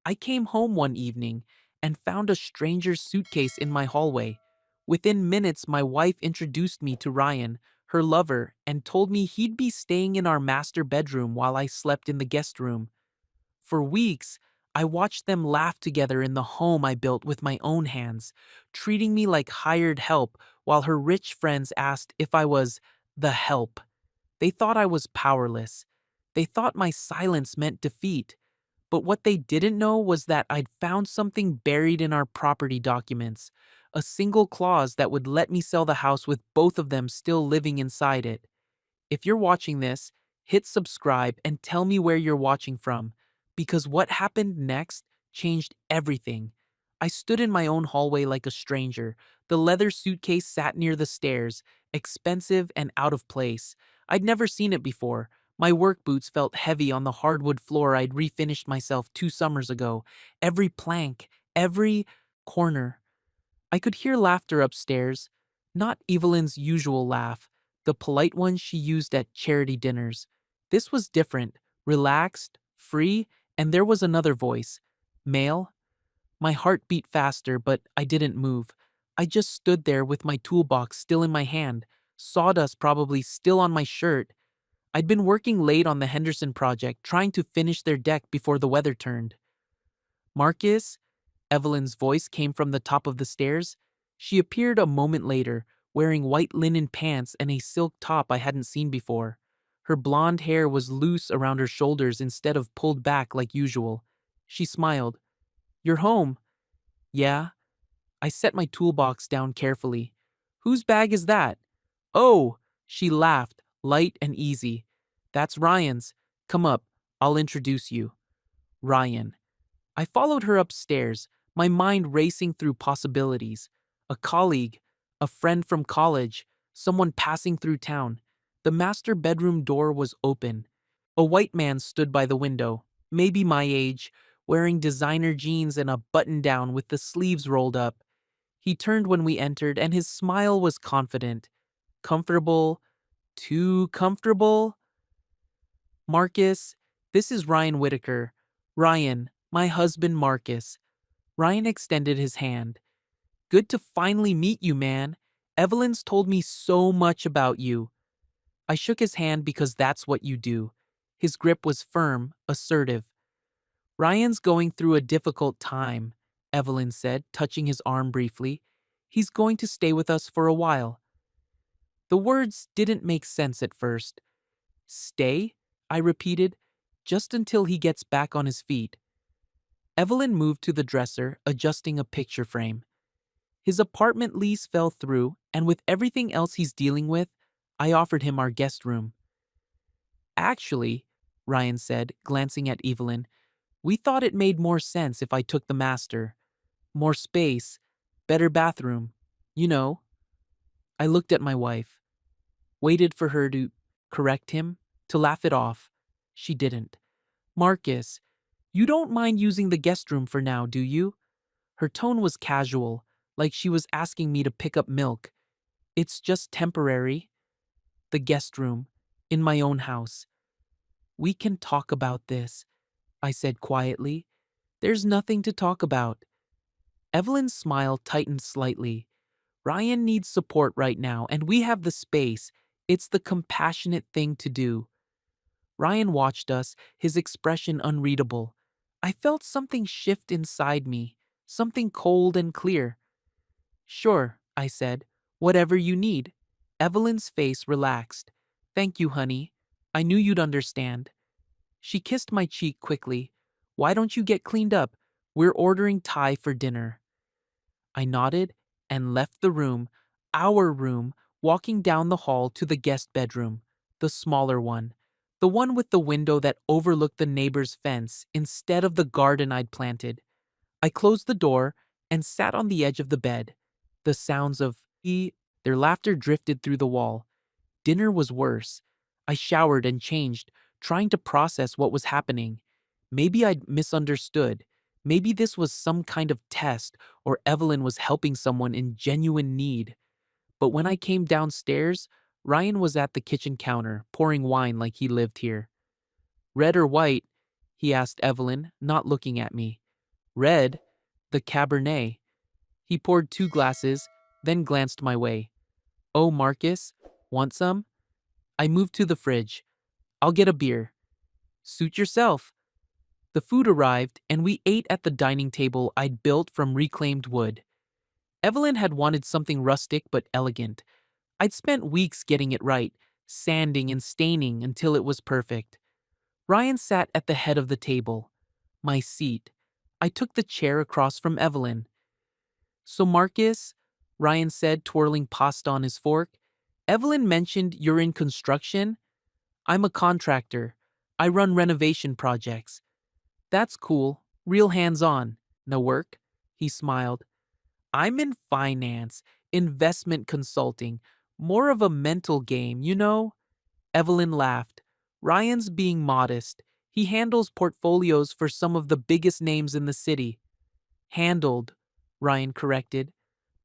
I came home one evening and found a stranger's suitcase in my hallway. Within minutes, my wife introduced me to Ryan, her lover, and told me he'd be staying in our master bedroom while I slept in the guest room. For weeks, I watched them laugh together in the home I built with my own hands, treating me like hired help while her rich friends asked if I was the help. They thought I was powerless. They thought my silence meant defeat. But what they didn't know was that I'd found something buried in our property documents, a single clause that would let me sell the house with both of them still living inside it. If you're watching this, hit subscribe and tell me where you're watching from, because what happened next changed everything. I stood in my own hallway like a stranger. The leather suitcase sat near the stairs, expensive and out of place. I'd never seen it before. My work boots felt heavy on the hardwood floor I'd refinished myself 2 summers ago. Every plank, every corner. I could hear laughter upstairs, not Evelyn's usual laugh, the polite one she used at charity dinners. This was different, relaxed, free, and there was another voice. Male? My heart beat faster, but I didn't move. I just stood there with my toolbox still in my hand, sawdust probably still on my shirt. I'd been working late on the Henderson project, trying to finish their deck before the weather turned. Marcus? Evelyn's voice came from the top of the stairs. She appeared a moment later, wearing white linen pants and a silk top I hadn't seen before. Her blonde hair was loose around her shoulders instead of pulled back like usual. She smiled. "You're home." "Yeah." I set my toolbox down carefully. "Whose bag is that?" "Oh!" She laughed, light and easy. "That's Ryan's. Come up, I'll introduce you." Ryan. I followed her upstairs, my mind racing through possibilities. A colleague, a friend from college, someone passing through town. The master bedroom door was open. A white man stood by the window, maybe my age, wearing designer jeans and a button-down with the sleeves rolled up. He turned when we entered, and his smile was confident. Comfortable, too comfortable. "Marcus, this is Ryan Whitaker. Ryan, my husband Marcus." Ryan extended his hand. "Good to finally meet you, man. Evelyn's told me so much about you." I shook his hand because that's what you do. His grip was firm, assertive. "Ryan's going through a difficult time," Evelyn said, touching his arm briefly. "He's going to stay with us for a while." The words didn't make sense at first. "Stay?" I repeated. "Just until he gets back on his feet." Evelyn moved to the dresser, adjusting a picture frame. His apartment lease fell through, and with everything else he's dealing with, I offered him our guest room. "Actually," Ryan said, glancing at Evelyn, "we thought it made more sense if I took the master. More space, better bathroom. You know." I looked at my wife, waited for her to correct him, to laugh it off. She didn't. "Marcus, you don't mind using the guest room for now, do you?" Her tone was casual, like she was asking me to pick up milk. "It's just temporary." "The guest room, in my own house." "We can talk about this," I said quietly. "There's nothing to talk about." Evelyn's smile tightened slightly. "Ryan needs support right now, and we have the space. It's the compassionate thing to do." Ryan watched us, his expression unreadable. I felt something shift inside me, something cold and clear. "Sure," I said. "Whatever you need." Evelyn's face relaxed. "Thank you, honey. I knew you'd understand." She kissed my cheek quickly. "Why don't you get cleaned up? We're ordering Thai for dinner." I nodded and left the room, our room, walking down the hall to the guest bedroom, the smaller one, the one with the window that overlooked the neighbor's fence instead of the garden I'd planted. I closed the door and sat on the edge of the bed. The sounds of their laughter drifted through the wall. Dinner was worse. I showered and changed, trying to process what was happening. Maybe I'd misunderstood. Maybe this was some kind of test, or Evelyn was helping someone in genuine need. But when I came downstairs, Ryan was at the kitchen counter, pouring wine like he lived here. "Red or white?" he asked Evelyn, not looking at me. Red, the Cabernet. He poured 2 glasses, then glanced my way. Oh, Marcus, want some? I moved to the fridge. I'll get a beer. Suit yourself. The food arrived, and we ate at the dining table I'd built from reclaimed wood. Evelyn had wanted something rustic but elegant. I'd spent weeks getting it right, sanding and staining until it was perfect. Ryan sat at the head of the table. My seat. I took the chair across from Evelyn. So, Marcus, Ryan said, twirling pasta on his fork, Evelyn mentioned you're in construction? I'm a contractor. I run renovation projects. That's cool. Real hands-on. No work? He smiled. I'm in finance, investment consulting, more of a mental game, you know? Evelyn laughed. Ryan's being modest. He handles portfolios for some of the biggest names in the city. Handled, Ryan corrected.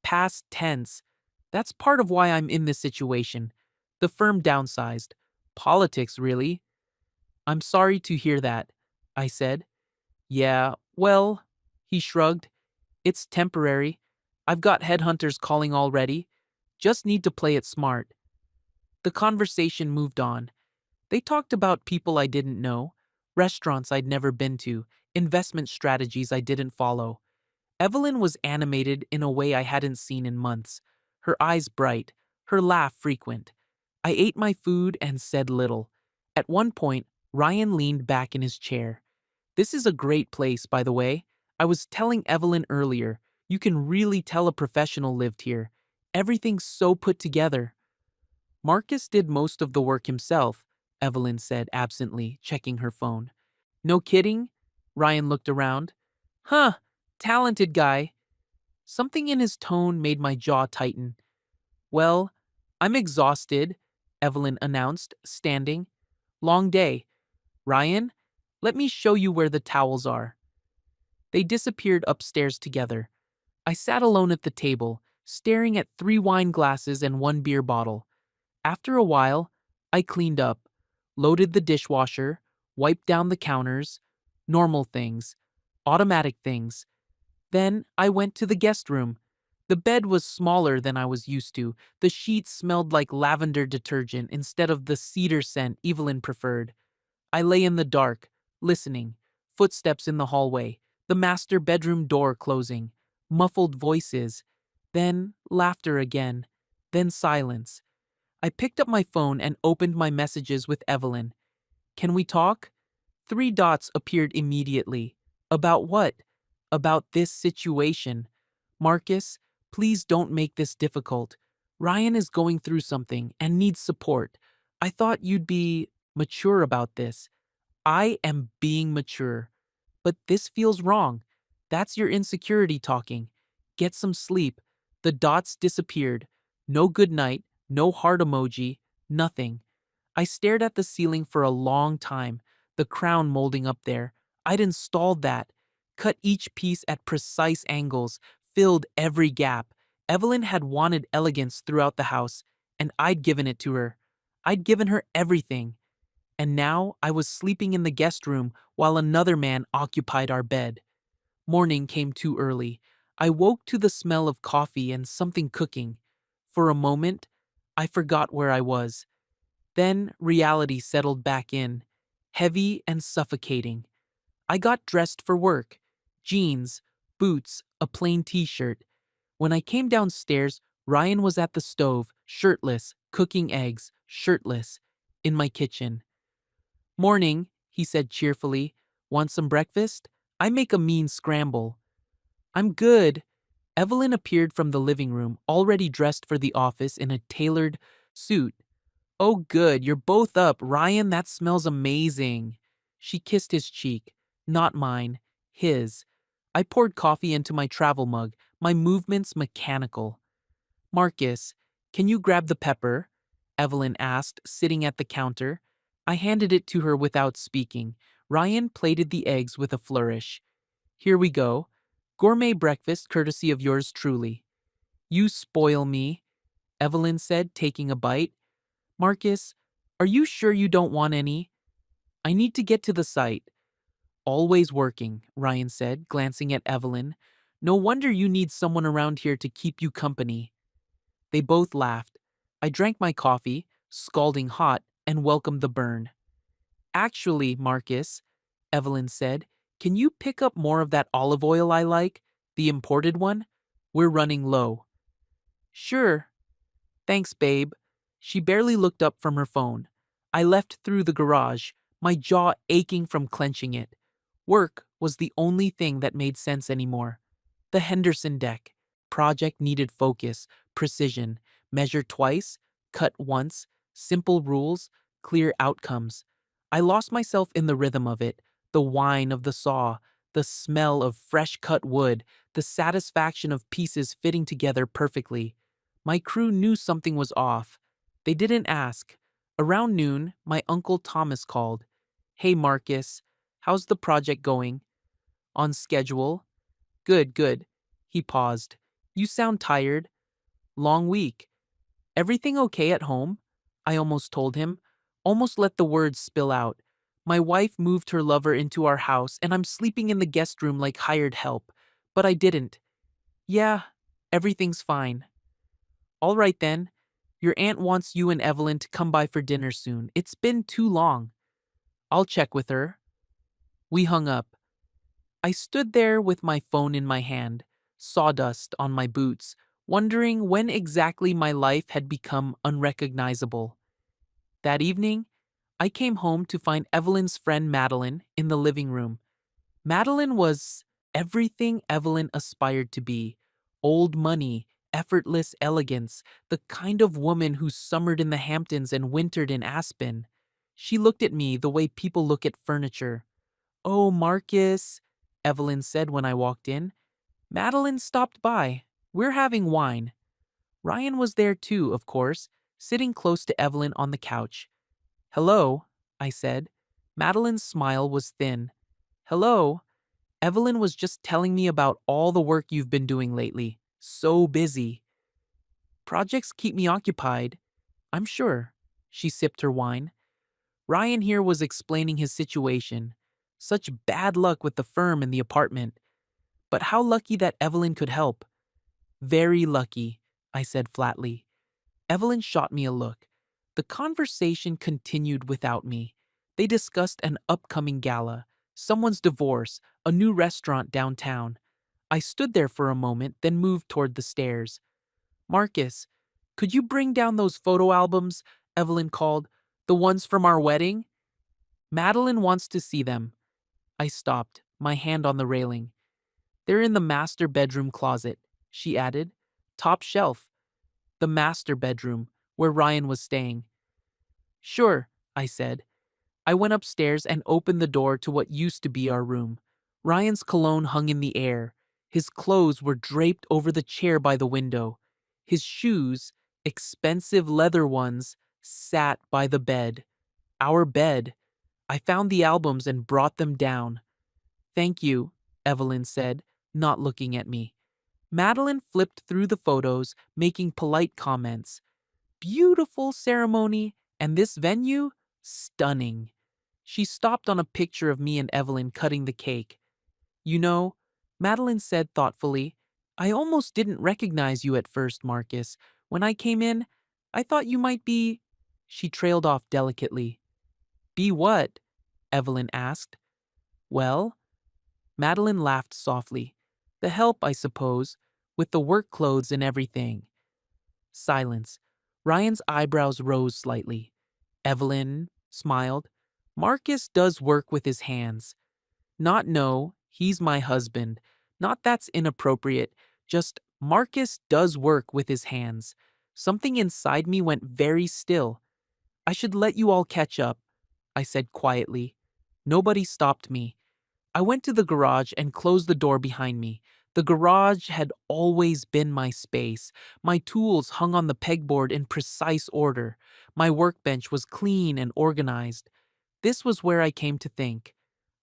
Past tense. That's part of why I'm in this situation. The firm downsized. Politics, really. I'm sorry to hear that, I said. Yeah, well, he shrugged. It's temporary. I've got headhunters calling already. Just need to play it smart. The conversation moved on. They talked about people I didn't know, restaurants I'd never been to, investment strategies I didn't follow. Evelyn was animated in a way I hadn't seen in months, her eyes bright, her laugh frequent. I ate my food and said little. At one point, Ryan leaned back in his chair. This is a great place, by the way. I was telling Evelyn earlier, you can really tell a professional lived here. Everything's so put together. Marcus did most of the work himself, Evelyn said absently, checking her phone. No kidding? Ryan looked around. Huh, talented guy. Something in his tone made my jaw tighten. Well, I'm exhausted, Evelyn announced, standing. Long day. Ryan, let me show you where the towels are. They disappeared upstairs together. I sat alone at the table, staring at 3 wine glasses and 1 beer bottle. After a while, I cleaned up, loaded the dishwasher, wiped down the counters, normal things, automatic things. Then I went to the guest room. The bed was smaller than I was used to. The sheets smelled like lavender detergent instead of the cedar scent Evelyn preferred. I lay in the dark, listening. Footsteps in the hallway, the master bedroom door closing, muffled voices, then laughter again, then silence. I picked up my phone and opened my messages with Evelyn. Can we talk? 3 dots appeared immediately. About what? About this situation. Marcus, please don't make this difficult. Ryan is going through something and needs support. I thought you'd be mature about this. I am being mature. But this feels wrong. That's your insecurity talking. Get some sleep. The dots disappeared. No good night, no heart emoji, nothing. I stared at the ceiling for a long time, the crown molding up there. I'd installed that, cut each piece at precise angles, filled every gap. Evelyn had wanted elegance throughout the house, and I'd given it to her. I'd given her everything. And now I was sleeping in the guest room while another man occupied our bed. Morning came too early. I woke to the smell of coffee and something cooking. For a moment, I forgot where I was. Then reality settled back in, heavy and suffocating. I got dressed for work. Jeans, boots, a plain t-shirt. When I came downstairs, Ryan was at the stove, shirtless, cooking eggs, shirtless, in my kitchen. Morning, he said cheerfully. Want some breakfast? I make a mean scramble. I'm good. Evelyn appeared from the living room, already dressed for the office in a tailored suit. Oh good, you're both up. Ryan, that smells amazing. She kissed his cheek. Not mine. His. I poured coffee into my travel mug, my movements mechanical. Marcus, can you grab the pepper? Evelyn asked, sitting at the counter. I handed it to her without speaking. Ryan plated the eggs with a flourish. Here we go. Gourmet breakfast courtesy of yours truly. You spoil me, Evelyn said, taking a bite. Marcus, are you sure you don't want any? I need to get to the site. Always working, Ryan said, glancing at Evelyn. No wonder you need someone around here to keep you company. They both laughed. I drank my coffee, scalding hot, and welcomed the burn. Actually, Marcus, Evelyn said, can you pick up more of that olive oil I like? The imported one? We're running low. Sure. Thanks, babe. She barely looked up from her phone. I left through the garage, my jaw aching from clenching it. Work was the only thing that made sense anymore. The Henderson deck. Project needed focus, precision, measure twice, cut once, simple rules, clear outcomes. I lost myself in the rhythm of it, the whine of the saw, the smell of fresh cut wood, the satisfaction of pieces fitting together perfectly. My crew knew something was off. They didn't ask. Around noon, my uncle Thomas called. Hey Marcus, how's the project going? On schedule? Good, good. He paused. You sound tired. Long week. Everything okay at home? I almost told him. Almost let the words spill out. My wife moved her lover into our house and I'm sleeping in the guest room like hired help. But I didn't. Yeah, everything's fine. All right then. Your aunt wants you and Evelyn to come by for dinner soon. It's been too long. I'll check with her. We hung up. I stood there with my phone in my hand, sawdust on my boots, wondering when exactly my life had become unrecognizable. That evening, I came home to find Evelyn's friend Madeline in the living room. Madeline was everything Evelyn aspired to be: old money, effortless elegance, the kind of woman who summered in the Hamptons and wintered in Aspen. She looked at me the way people look at furniture. Oh, Marcus, Evelyn said when I walked in. Madeline stopped by. We're having wine. Ryan was there too, of course, sitting close to Evelyn on the couch. Hello, I said. Madeline's smile was thin. Hello. Evelyn was just telling me about all the work you've been doing lately. So busy. Projects keep me occupied. I'm sure. She sipped her wine. Ryan here was explaining his situation. Such bad luck with the firm and the apartment. But how lucky that Evelyn could help. Very lucky, I said flatly. Evelyn shot me a look. The conversation continued without me. They discussed an upcoming gala, someone's divorce, a new restaurant downtown. I stood there for a moment, then moved toward the stairs. Marcus, could you bring down those photo albums? Evelyn called. The ones from our wedding? Madeline wants to see them. I stopped, my hand on the railing. They're in the master bedroom closet, she added. Top shelf. The master bedroom, where Ryan was staying. Sure, I said. I went upstairs and opened the door to what used to be our room. Ryan's cologne hung in the air. His clothes were draped over the chair by the window. His shoes, expensive leather ones, sat by the bed. Our bed. I found the albums and brought them down. Thank you, Evelyn said, not looking at me. Madeline flipped through the photos, making polite comments. Beautiful ceremony, and this venue? Stunning. She stopped on a picture of me and Evelyn cutting the cake. You know, Madeline said thoughtfully, I almost didn't recognize you at first, Marcus. When I came in, I thought you might be... She trailed off delicately. Be what? Evelyn asked. Well? Madeline laughed softly. The help, I suppose, with the work clothes and everything. Silence. Ryan's eyebrows rose slightly. Evelyn smiled. Marcus does work with his hands. Not no, he's my husband. Not that's inappropriate. Just Marcus does work with his hands. Something inside me went very still. I should let you all catch up, I said quietly. Nobody stopped me. I went to the garage and closed the door behind me. The garage had always been my space. My tools hung on the pegboard in precise order. My workbench was clean and organized. This was where I came to think.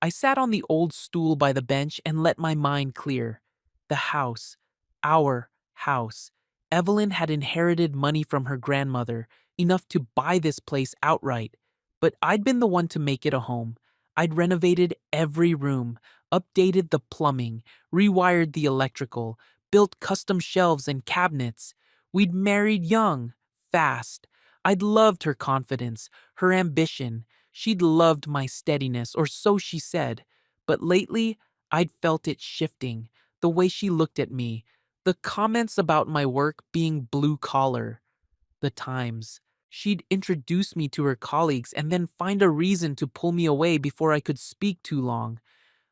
I sat on the old stool by the bench and let my mind clear. The house. Our house. Evelyn had inherited money from her grandmother, enough to buy this place outright. But I'd been the one to make it a home. I'd renovated every room, updated the plumbing, rewired the electrical, built custom shelves and cabinets. We'd married young, fast. I'd loved her confidence, her ambition. She'd loved my steadiness, or so she said. But lately, I'd felt it shifting, the way she looked at me, the comments about my work being blue collar, the times. She'd introduce me to her colleagues and then find a reason to pull me away before I could speak too long.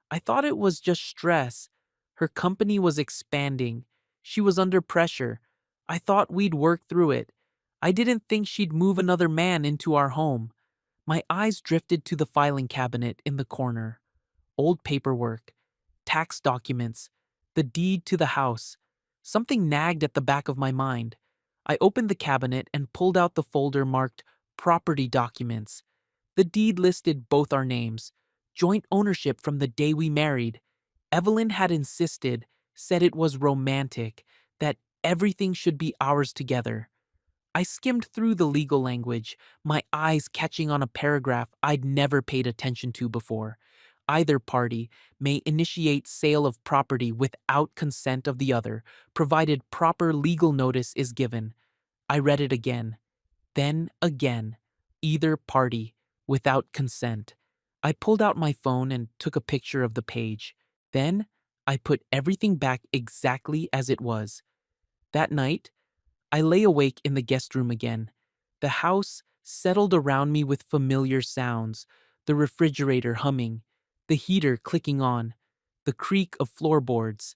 I thought it was just stress. Her company was expanding. She was under pressure. I thought we'd work through it. I didn't think she'd move another man into our home. My eyes drifted to the filing cabinet in the corner. Old paperwork, tax documents, the deed to the house. Something nagged at the back of my mind. I opened the cabinet and pulled out the folder marked Property Documents. The deed listed both our names, joint ownership from the day we married. Evelyn had insisted, said it was romantic, that everything should be ours together. I skimmed through the legal language, my eyes catching on a paragraph I'd never paid attention to before. Either party may initiate sale of property without consent of the other, provided proper legal notice is given. I read it again, then again. Either party, without consent. I pulled out my phone and took a picture of the page. Then I put everything back exactly as it was. That night, I lay awake in the guest room again. The house settled around me with familiar sounds, the refrigerator humming, the heater clicking on, the creak of floorboards.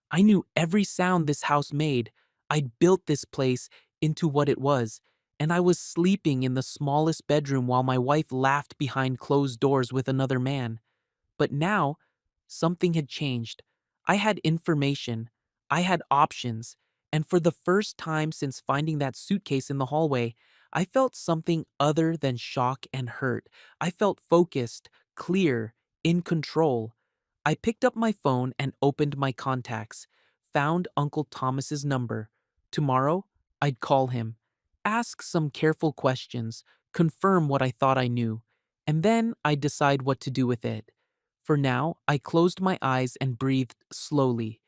I knew every sound this house made. I'd built this place into what it was, and I was sleeping in the smallest bedroom while my wife laughed behind closed doors with another man. But now, something had changed. I had information. I had options. And for the first time since finding that suitcase in the hallway, I felt something other than shock and hurt. I felt focused, clear, in control. I picked up my phone and opened my contacts, found Uncle Thomas's number. Tomorrow, I'd call him, ask some careful questions, confirm what I thought I knew, and then I'd decide what to do with it. For now, I closed my eyes and breathed slowly.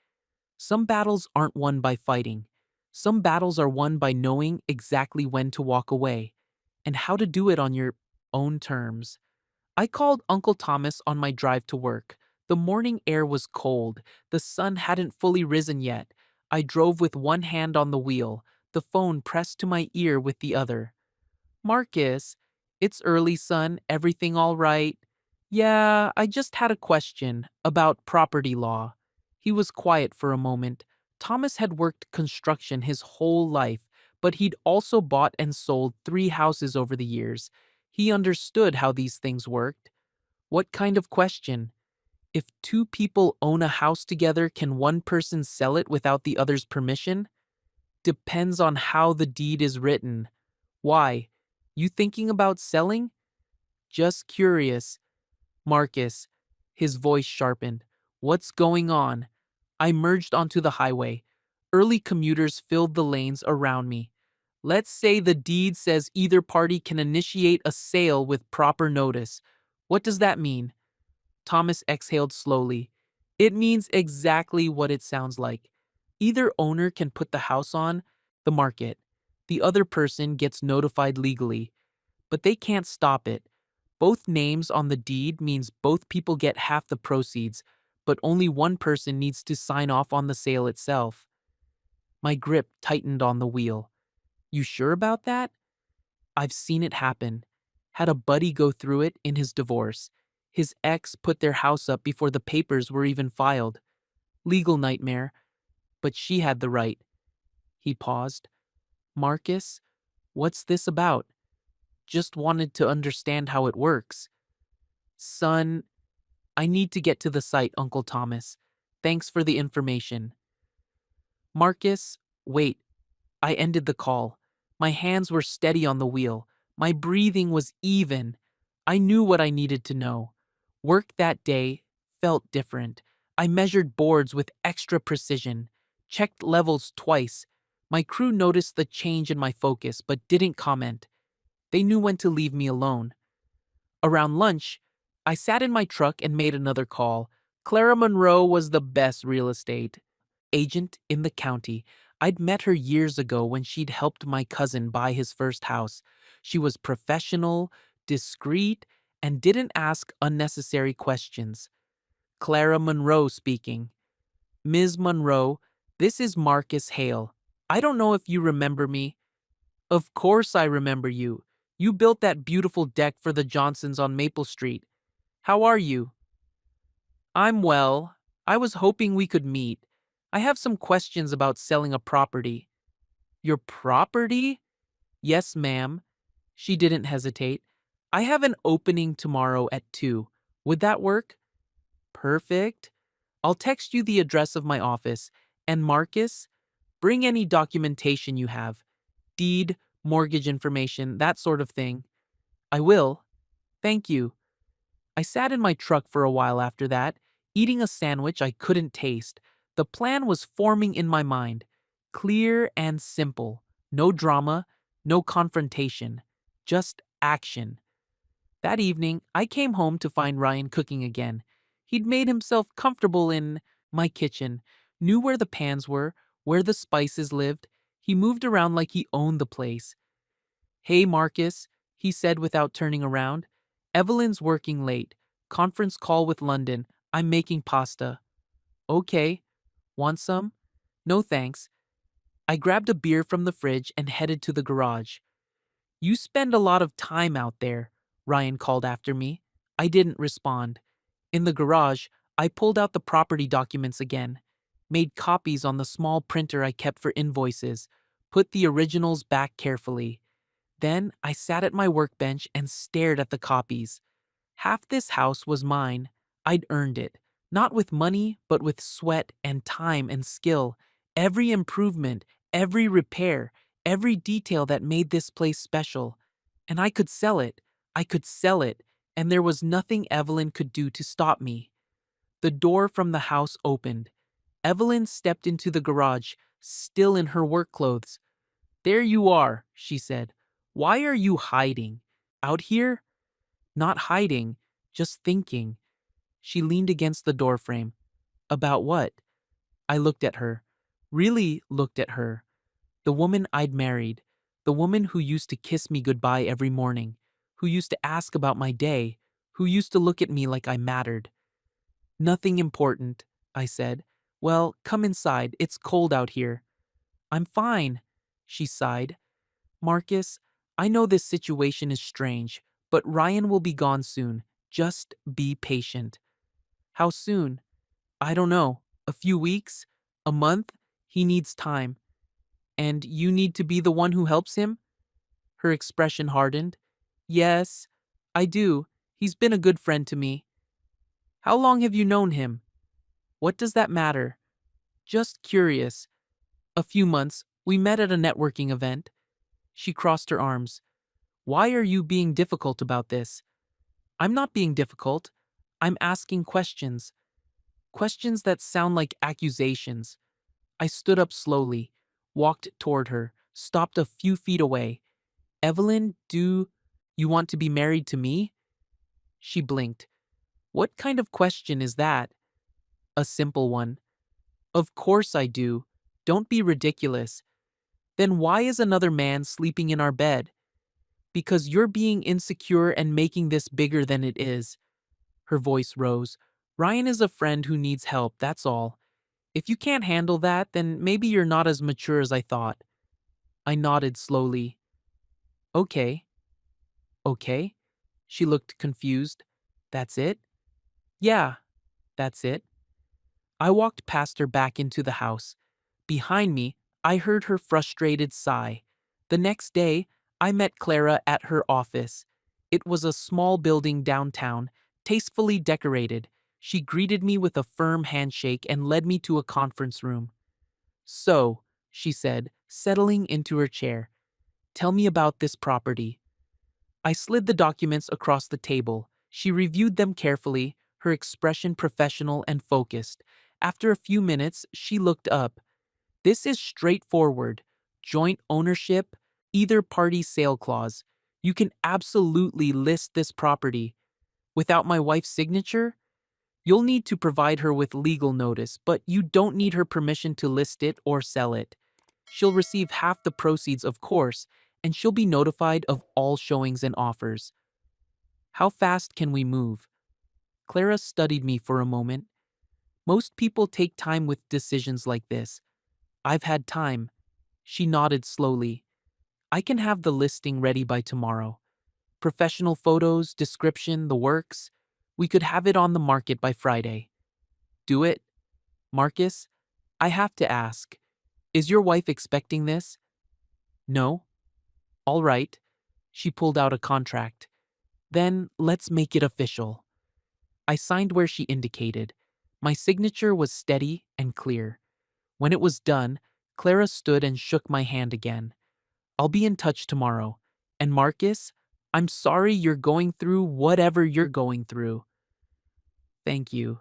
Some battles aren't won by fighting. Some battles are won by knowing exactly when to walk away and how to do it on your own terms. I called Uncle Thomas on my drive to work. The morning air was cold. The sun hadn't fully risen yet. I drove with one hand on the wheel, the phone pressed to my ear with the other. Marcus, it's early, son. Everything all right? Yeah, I just had a question about property law. He was quiet for a moment. Thomas had worked construction his whole life, but he'd also bought and sold 3 houses over the years. He understood how these things worked. What kind of question? If two people own a house together, can one person sell it without the other's permission? Depends on how the deed is written. Why? You thinking about selling? Just curious. Marcus, his voice sharpened. What's going on? I merged onto the highway. Early commuters filled the lanes around me. Let's say the deed says either party can initiate a sale with proper notice. What does that mean? Thomas exhaled slowly. It means exactly what it sounds like. Either owner can put the house on the market. The other person gets notified legally, but they can't stop it. Both names on the deed means both people get half the proceeds, but only one person needs to sign off on the sale itself. My grip tightened on the wheel. You sure about that? I've seen it happen. Had a buddy go through it in his divorce. His ex put their house up before the papers were even filed. Legal nightmare, but she had the right. He paused. Marcus, what's this about? Just wanted to understand how it works. Son, I need to get to the site, Uncle Thomas. Thanks for the information. Marcus, wait. I ended the call. My hands were steady on the wheel. My breathing was even. I knew what I needed to know. Work that day felt different. I measured boards with extra precision, checked levels twice. My crew noticed the change in my focus but didn't comment. They knew when to leave me alone. Around lunch, I sat in my truck and made another call. Clara Monroe was the best real estate agent in the county. I'd met her years ago when she'd helped my cousin buy his first house. She was professional, discreet, and didn't ask unnecessary questions. Clara Monroe speaking. Ms. Monroe, this is Marcus Hale. I don't know if you remember me. Of course I remember you. You built that beautiful deck for the Johnsons on Maple Street. How are you? I'm well. I was hoping we could meet. I have some questions about selling a property. Your property? Yes, ma'am. She didn't hesitate. I have an opening tomorrow at 2. Would that work? Perfect. I'll text you the address of my office. And Marcus, bring any documentation you have. Deed, mortgage information, that sort of thing. I will. Thank you. I sat in my truck for a while after that, eating a sandwich I couldn't taste. The plan was forming in my mind. Clear and simple. No drama, no confrontation. Just action. That evening, I came home to find Ryan cooking again. He'd made himself comfortable in my kitchen, knew where the pans were, where the spices lived. He moved around like he owned the place. Hey, Marcus, he said without turning around. Evelyn's working late. Conference call with London. I'm making pasta. Okay. Want some? No thanks. I grabbed a beer from the fridge and headed to the garage. You spend a lot of time out there, Ryan called after me. I didn't respond. In the garage, I pulled out the property documents again, made copies on the small printer I kept for invoices, put the originals back carefully. Then I sat at my workbench and stared at the copies. Half this house was mine. I'd earned it, not with money, but with sweat and time and skill. Every improvement, every repair, every detail that made this place special. And I could sell it. I could sell it, and there was nothing Evelyn could do to stop me. The door from the house opened. Evelyn stepped into the garage, still in her work clothes. There you are, she said. Why are you hiding? Out here? Not hiding, just thinking. She leaned against the doorframe. About what? I looked at her. Really looked at her. The woman I'd married. The woman who used to kiss me goodbye every morning. Who used to ask about my day. Who used to look at me like I mattered. Nothing important, I said. Well, come inside. It's cold out here. I'm fine, she sighed. Marcus, I know this situation is strange, but Ryan will be gone soon. Just be patient. How soon? I don't know. A few weeks? A month? He needs time. And you need to be the one who helps him? Her expression hardened. Yes, I do. He's been a good friend to me. How long have you known him? What does that matter? Just curious. A few months. We met at a networking event. She crossed her arms. Why are you being difficult about this? I'm not being difficult. I'm asking questions. Questions that sound like accusations. I stood up slowly, walked toward her, stopped a few feet away. Evelyn, do you want to be married to me? She blinked. What kind of question is that? A simple one. Of course I do. Don't be ridiculous. Then why is another man sleeping in our bed? Because you're being insecure and making this bigger than it is. Her voice rose. Ryan is a friend who needs help, that's all. If you can't handle that, then maybe you're not as mature as I thought. I nodded slowly. Okay. Okay? She looked confused. That's it? Yeah, that's it. I walked past her back into the house. Behind me, I heard her frustrated sigh. The next day, I met Clara at her office. It was a small building downtown, tastefully decorated. She greeted me with a firm handshake and led me to a conference room. So, she said, settling into her chair, tell me about this property. I slid the documents across the table. She reviewed them carefully, her expression professional and focused. After a few minutes, she looked up. This is straightforward. Joint ownership, either party sale clause. You can absolutely list this property. Without my wife's signature, you'll need to provide her with legal notice, but you don't need her permission to list it or sell it. She'll receive half the proceeds, of course, and she'll be notified of all showings and offers. How fast can we move? Clara studied me for a moment. Most people take time with decisions like this. I've had time. She nodded slowly. I can have the listing ready by tomorrow. Professional photos, description, the works. We could have it on the market by Friday. Do it? Marcus, I have to ask. Is your wife expecting this? No? All right. She pulled out a contract. Then let's make it official. I signed where she indicated. My signature was steady and clear. When it was done, Clara stood and shook my hand again. I'll be in touch tomorrow. And Marcus, I'm sorry you're going through whatever you're going through. Thank you.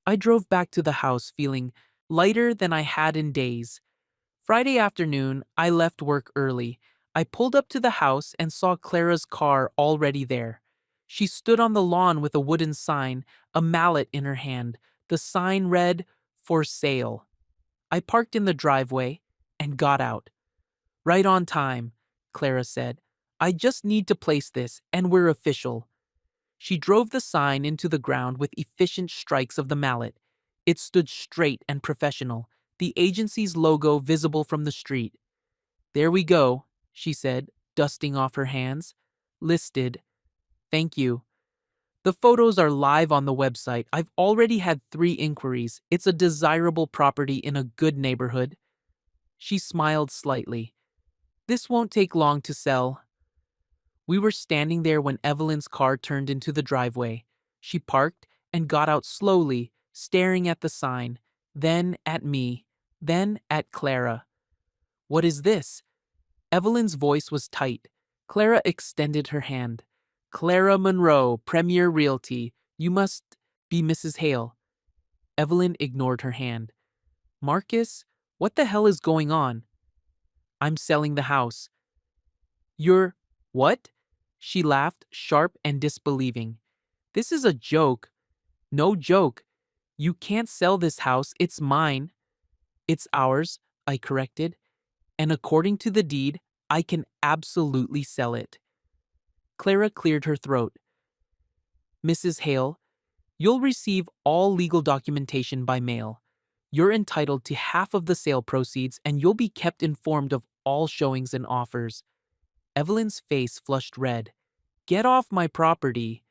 I drove back to the house feeling lighter than I had in days. Friday afternoon, I left work early. I pulled up to the house and saw Clara's car already there. She stood on the lawn with a wooden sign, a mallet in her hand. The sign read, "For sale." I parked in the driveway and got out. Right on time, Clara said. I just need to place this and we're official. She drove the sign into the ground with efficient strikes of the mallet. It stood straight and professional, the agency's logo visible from the street. There we go, she said, dusting off her hands. Listed. Thank you. The photos are live on the website. I've already had 3 inquiries. It's a desirable property in a good neighborhood. She smiled slightly. This won't take long to sell. We were standing there when Evelyn's car turned into the driveway. She parked and got out slowly, staring at the sign, then at me, then at Clara. What is this? Evelyn's voice was tight. Clara extended her hand. Clara Monroe, Premier Realty. You must be Mrs. Hale. Evelyn ignored her hand. Marcus, what the hell is going on? I'm selling the house. You're what? She laughed, sharp and disbelieving. This is a joke. No joke. You can't sell this house. It's mine. It's ours, I corrected. And according to the deed, I can absolutely sell it. Clara cleared her throat. Mrs. Hale, you'll receive all legal documentation by mail. You're entitled to half of the sale proceeds and you'll be kept informed of all showings and offers. Evelyn's face flushed red. Get off my property.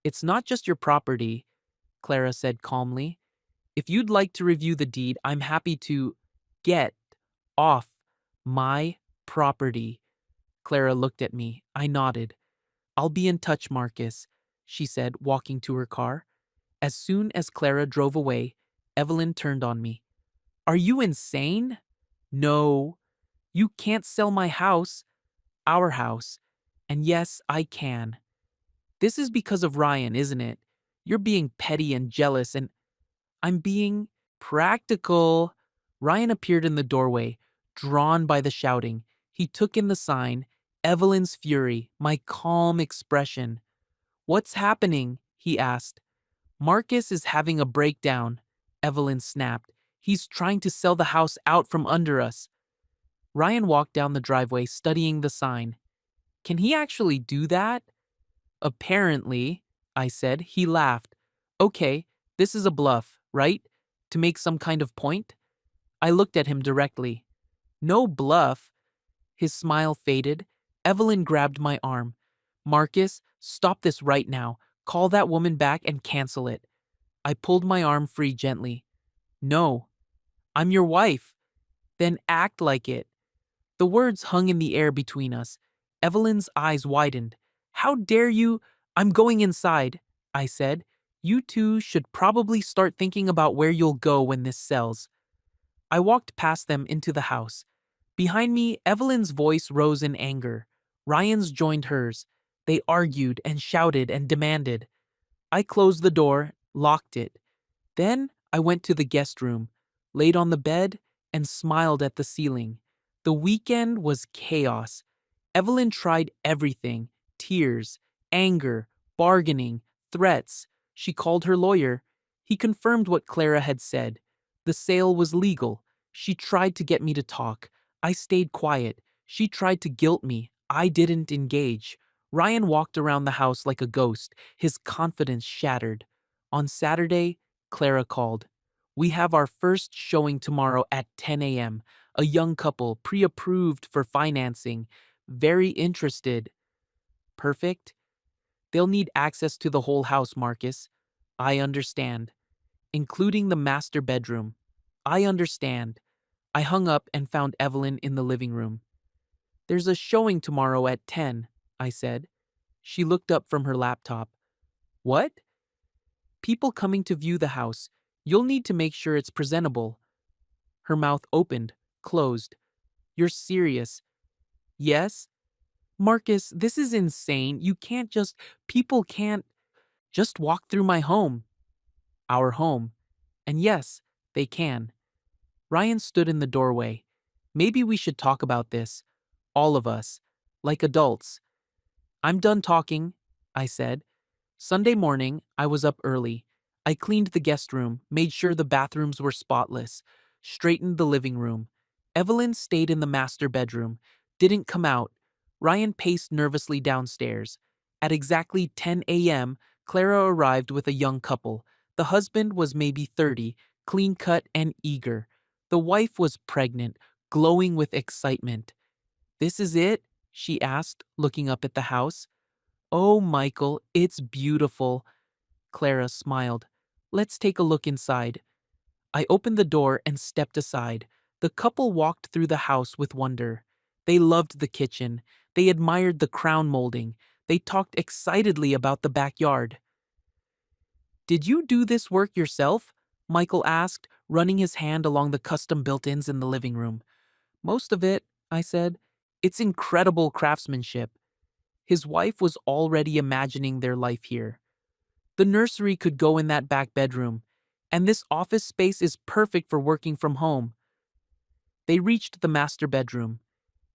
It's not just your property, Clara said calmly. If you'd like to review the deed, I'm happy to get off my property. Clara looked at me. I nodded. I'll be in touch, Marcus, she said, walking to her car. As soon as Clara drove away, Evelyn turned on me. Are you insane? No. You can't sell my house. Our house. And yes, I can. This is because of Ryan, isn't it? You're being petty and jealous, and I'm being practical. Ryan appeared in the doorway, drawn by the shouting. He took in the sign, Evelyn's fury, my calm expression. What's happening? He asked. Marcus is having a breakdown, Evelyn snapped. He's trying to sell the house out from under us. Ryan walked down the driveway, studying the sign. Can he actually do that? Apparently, I said. He laughed. Okay, this is a bluff, right? To make some kind of point? I looked at him directly. No bluff. His smile faded. Evelyn grabbed my arm. Marcus, stop this right now. Call that woman back and cancel it. I pulled my arm free gently. No, I'm your wife. Then act like it. The words hung in the air between us. Evelyn's eyes widened. How dare you? I'm going inside, I said. You two should probably start thinking about where you'll go when this sells. I walked past them into the house. Behind me, Evelyn's voice rose in anger. Ryan's joined hers. They argued and shouted and demanded. I closed the door, locked it. Then I went to the guest room, laid on the bed, and smiled at the ceiling. The weekend was chaos. Evelyn tried everything: tears, anger, bargaining, Threats. She called her lawyer. He confirmed what Clara had said. The sale was legal. She tried to get me to talk. I stayed quiet. She tried to guilt me. I didn't engage. Ryan walked around the house like a ghost, his confidence shattered. On Saturday, Clara called. We have our first showing tomorrow at 10 a.m. A young couple, pre-approved for financing, very interested. Perfect? They'll need access to the whole house, Marcus. I understand. Including the master bedroom. I understand. I hung up and found Evelyn in the living room. There's a showing tomorrow at 10, I said. She looked up from her laptop. What? People coming to view the house. You'll need to make sure it's presentable. Her mouth opened, closed. You're serious? Yes? Marcus, this is insane. People can't just walk through my home. Our home. And yes, they can. Ryan stood in the doorway. Maybe we should talk about this. All of us. Like adults. I'm done talking, I said. Sunday morning, I was up early. I cleaned the guest room, made sure the bathrooms were spotless, straightened the living room. Evelyn stayed in the master bedroom, didn't come out. Ryan paced nervously downstairs. At exactly 10 a.m., Clara arrived with a young couple. The husband was maybe 30, clean-cut and eager. The wife was pregnant, glowing with excitement. This is it? She asked, looking up at the house. Oh, Michael, it's beautiful. Clara smiled. Let's take a look inside. I opened the door and stepped aside. The couple walked through the house with wonder. They loved the kitchen. They admired the crown molding. They talked excitedly about the backyard. Did you do this work yourself? Michael asked, running his hand along the custom built-ins in the living room. Most of it, I said. It's incredible craftsmanship. His wife was already imagining their life here. The nursery could go in that back bedroom, and this office space is perfect for working from home. They reached the master bedroom.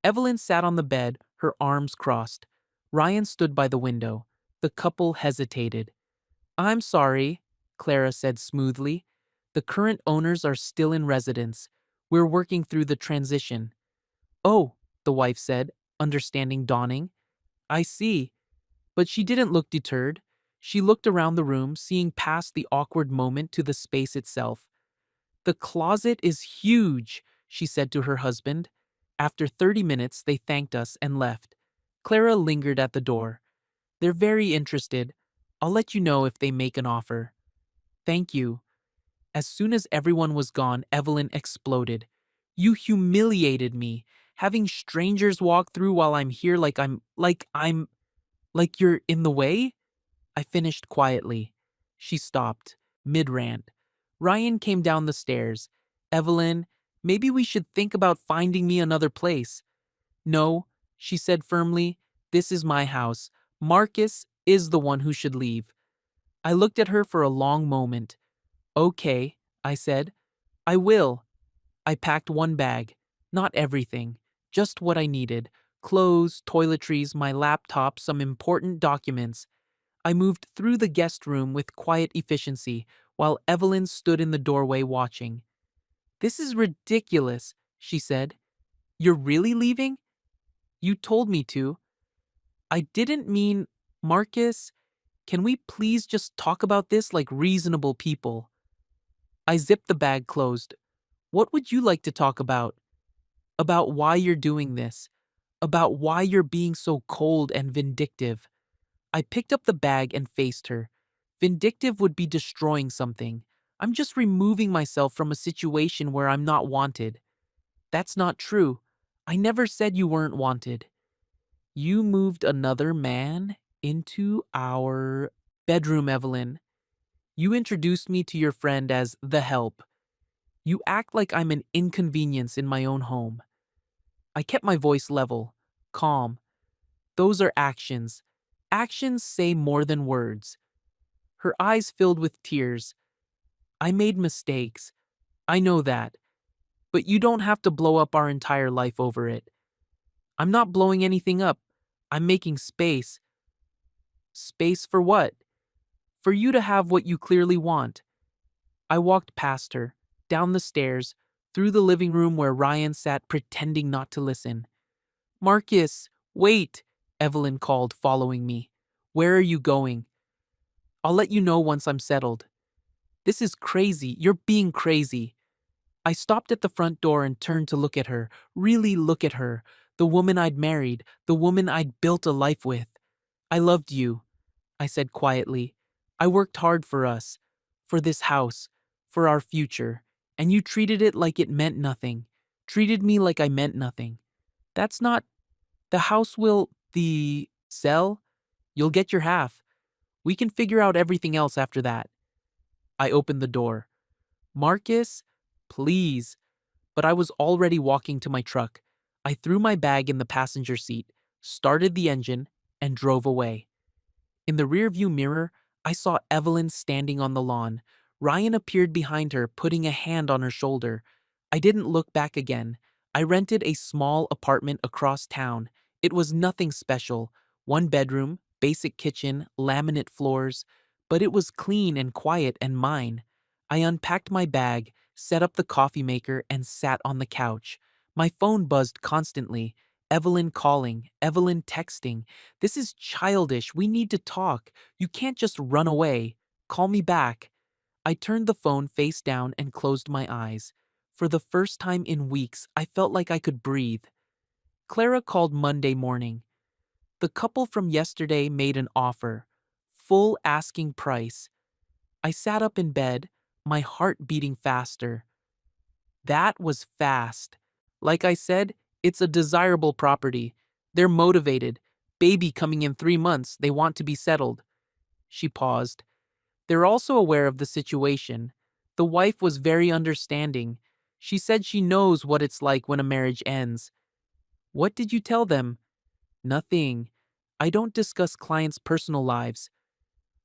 Evelyn sat on the bed, her arms crossed. Ryan stood by the window. The couple hesitated. I'm sorry, Clara said smoothly. The current owners are still in residence. We're working through the transition. Oh, the wife said, understanding dawning. I see. But she didn't look deterred. She looked around the room, seeing past the awkward moment to the space itself. The closet is huge, she said to her husband. After 30 minutes, they thanked us and left. Clara lingered at the door. They're very interested. I'll let you know if they make an offer. Thank you. As soon as everyone was gone, Evelyn exploded. You humiliated me. Having strangers walk through while I'm here like you're in the way? I finished quietly. She stopped, mid-rant. Ryan came down the stairs. Evelyn, maybe we should think about finding me another place. No, she said firmly. This is my house. Marcus is the one who should leave. I looked at her for a long moment. Okay, I said. I will. I packed one bag. Not everything. Just what I needed. Clothes, toiletries, my laptop, some important documents. I moved through the guest room with quiet efficiency while Evelyn stood in the doorway watching. This is ridiculous, she said. You're really leaving? You told me to. I didn't mean, Marcus, can we please just talk about this like reasonable people? I zipped the bag closed. What would you like to talk about? About why you're doing this. About why you're being so cold and vindictive. I picked up the bag and faced her. Vindictive would be destroying something. I'm just removing myself from a situation where I'm not wanted. That's not true. I never said you weren't wanted. You moved another man into our bedroom, Evelyn. You introduced me to your friend as the help. You act like I'm an inconvenience in my own home. I kept my voice level, calm. Those are actions. Actions say more than words. Her eyes filled with tears. I made mistakes. I know that. But you don't have to blow up our entire life over it. I'm not blowing anything up. I'm making space. Space for what? for you to have what you clearly want. I walked past her, down the stairs, through the living room where Ryan sat pretending not to listen. Marcus, wait, Evelyn called, following me. Where are you going? I'll let you know once I'm settled. This is crazy. You're being crazy. I stopped at the front door and turned to look at her, really look at her, the woman I'd married, the woman I'd built a life with. I loved you, I said quietly. I worked hard for us, for this house, for our future, and you treated it like it meant nothing. Treated me like I meant nothing. That's not. The house will. The. Sell? You'll get your half. We can figure out everything else after that. I opened the door. Marcus, please. But I was already walking to my truck. I threw my bag in the passenger seat, started the engine, and drove away. In the rearview mirror, I saw Evelyn standing on the lawn. Ryan appeared behind her, putting a hand on her shoulder. I didn't look back again. I rented a small apartment across town. It was nothing special. One bedroom, basic kitchen, laminate floors. But it was clean and quiet and mine. I unpacked my bag, set up the coffee maker, and sat on the couch. My phone buzzed constantly. Evelyn calling, Evelyn texting. This is childish. We need to talk. You can't just run away. Call me back. I turned the phone face down and closed my eyes. For the first time in weeks, I felt like I could breathe. Clara called Monday morning. The couple from yesterday made an offer. Full asking price. I sat up in bed, my heart beating faster. That was fast. Like I said, it's a desirable property. They're motivated. Baby coming in 3 months, they want to be settled. She paused. They're also aware of the situation. The wife was very understanding. She said she knows what it's like when a marriage ends. What did you tell them? Nothing. I don't discuss clients' personal lives.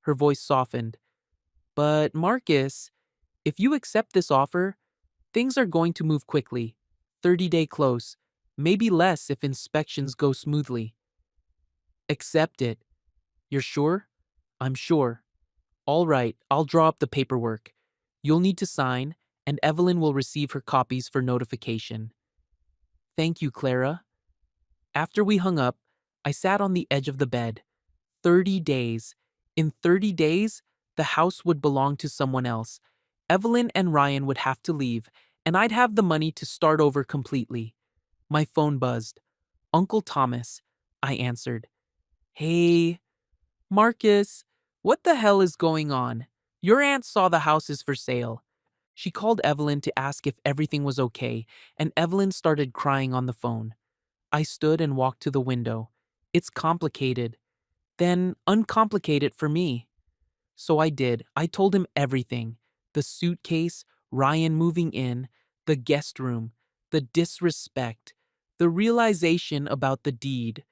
Her voice softened. But Marcus, if you accept this offer, things are going to move quickly. 30-day close. Maybe less if inspections go smoothly. Accept it. You're sure? I'm sure. All right, I'll draw up the paperwork. You'll need to sign, and Evelyn will receive her copies for notification. Thank you, Clara. After we hung up, I sat on the edge of the bed. 30 days. In 30 days, the house would belong to someone else. Evelyn and Ryan would have to leave, and I'd have the money to start over completely. My phone buzzed. Uncle Thomas, I answered. Hey, Marcus, what the hell is going on? Your aunt saw the house is for sale. She called Evelyn to ask if everything was okay, and Evelyn started crying on the phone. I stood and walked to the window. It's complicated. Then uncomplicate it for me. So I did. I told him everything. The suitcase, Ryan moving in, the guest room, the disrespect, the realization about the deed.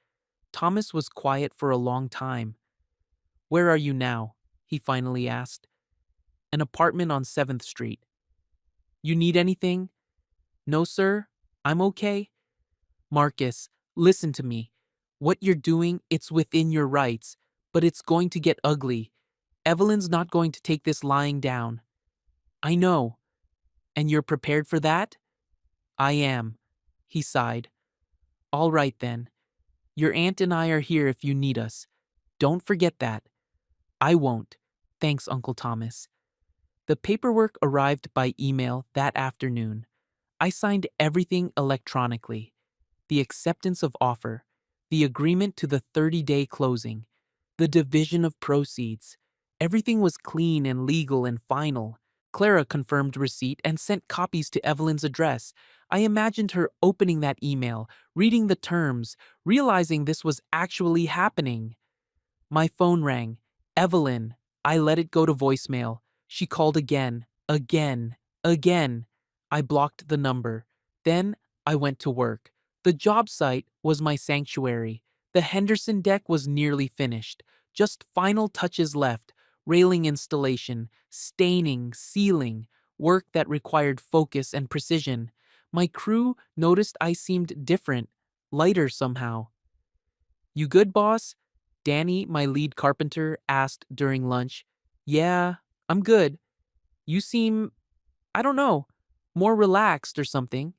Thomas was quiet for a long time. Where are you now? He finally asked. An apartment on 7th Street. You need anything? No, sir. I'm okay. Marcus, listen to me. What you're doing, it's within your rights, but it's going to get ugly. Evelyn's not going to take this lying down. I know. And you're prepared for that? I am. He sighed. All right then. Your aunt and I are here if you need us. Don't forget that. I won't. Thanks, Uncle Thomas. The paperwork arrived by email that afternoon. I signed everything electronically. The acceptance of offer, the agreement to the 30-day closing, the division of proceeds. Everything was clean and legal and final. Clara confirmed receipt and sent copies to Evelyn's address. I imagined her opening that email, reading the terms, realizing this was actually happening. My phone rang. Evelyn. I let it go to voicemail. She called again, again, again. I blocked the number. Then I went to work. The job site was my sanctuary. The Henderson deck was nearly finished. Just final touches left. Railing installation, staining, sealing, work that required focus and precision. My crew noticed I seemed different, lighter somehow. You good, boss? Danny, my lead carpenter, asked during lunch. Yeah, I'm good. You seem, I don't know, more relaxed or something.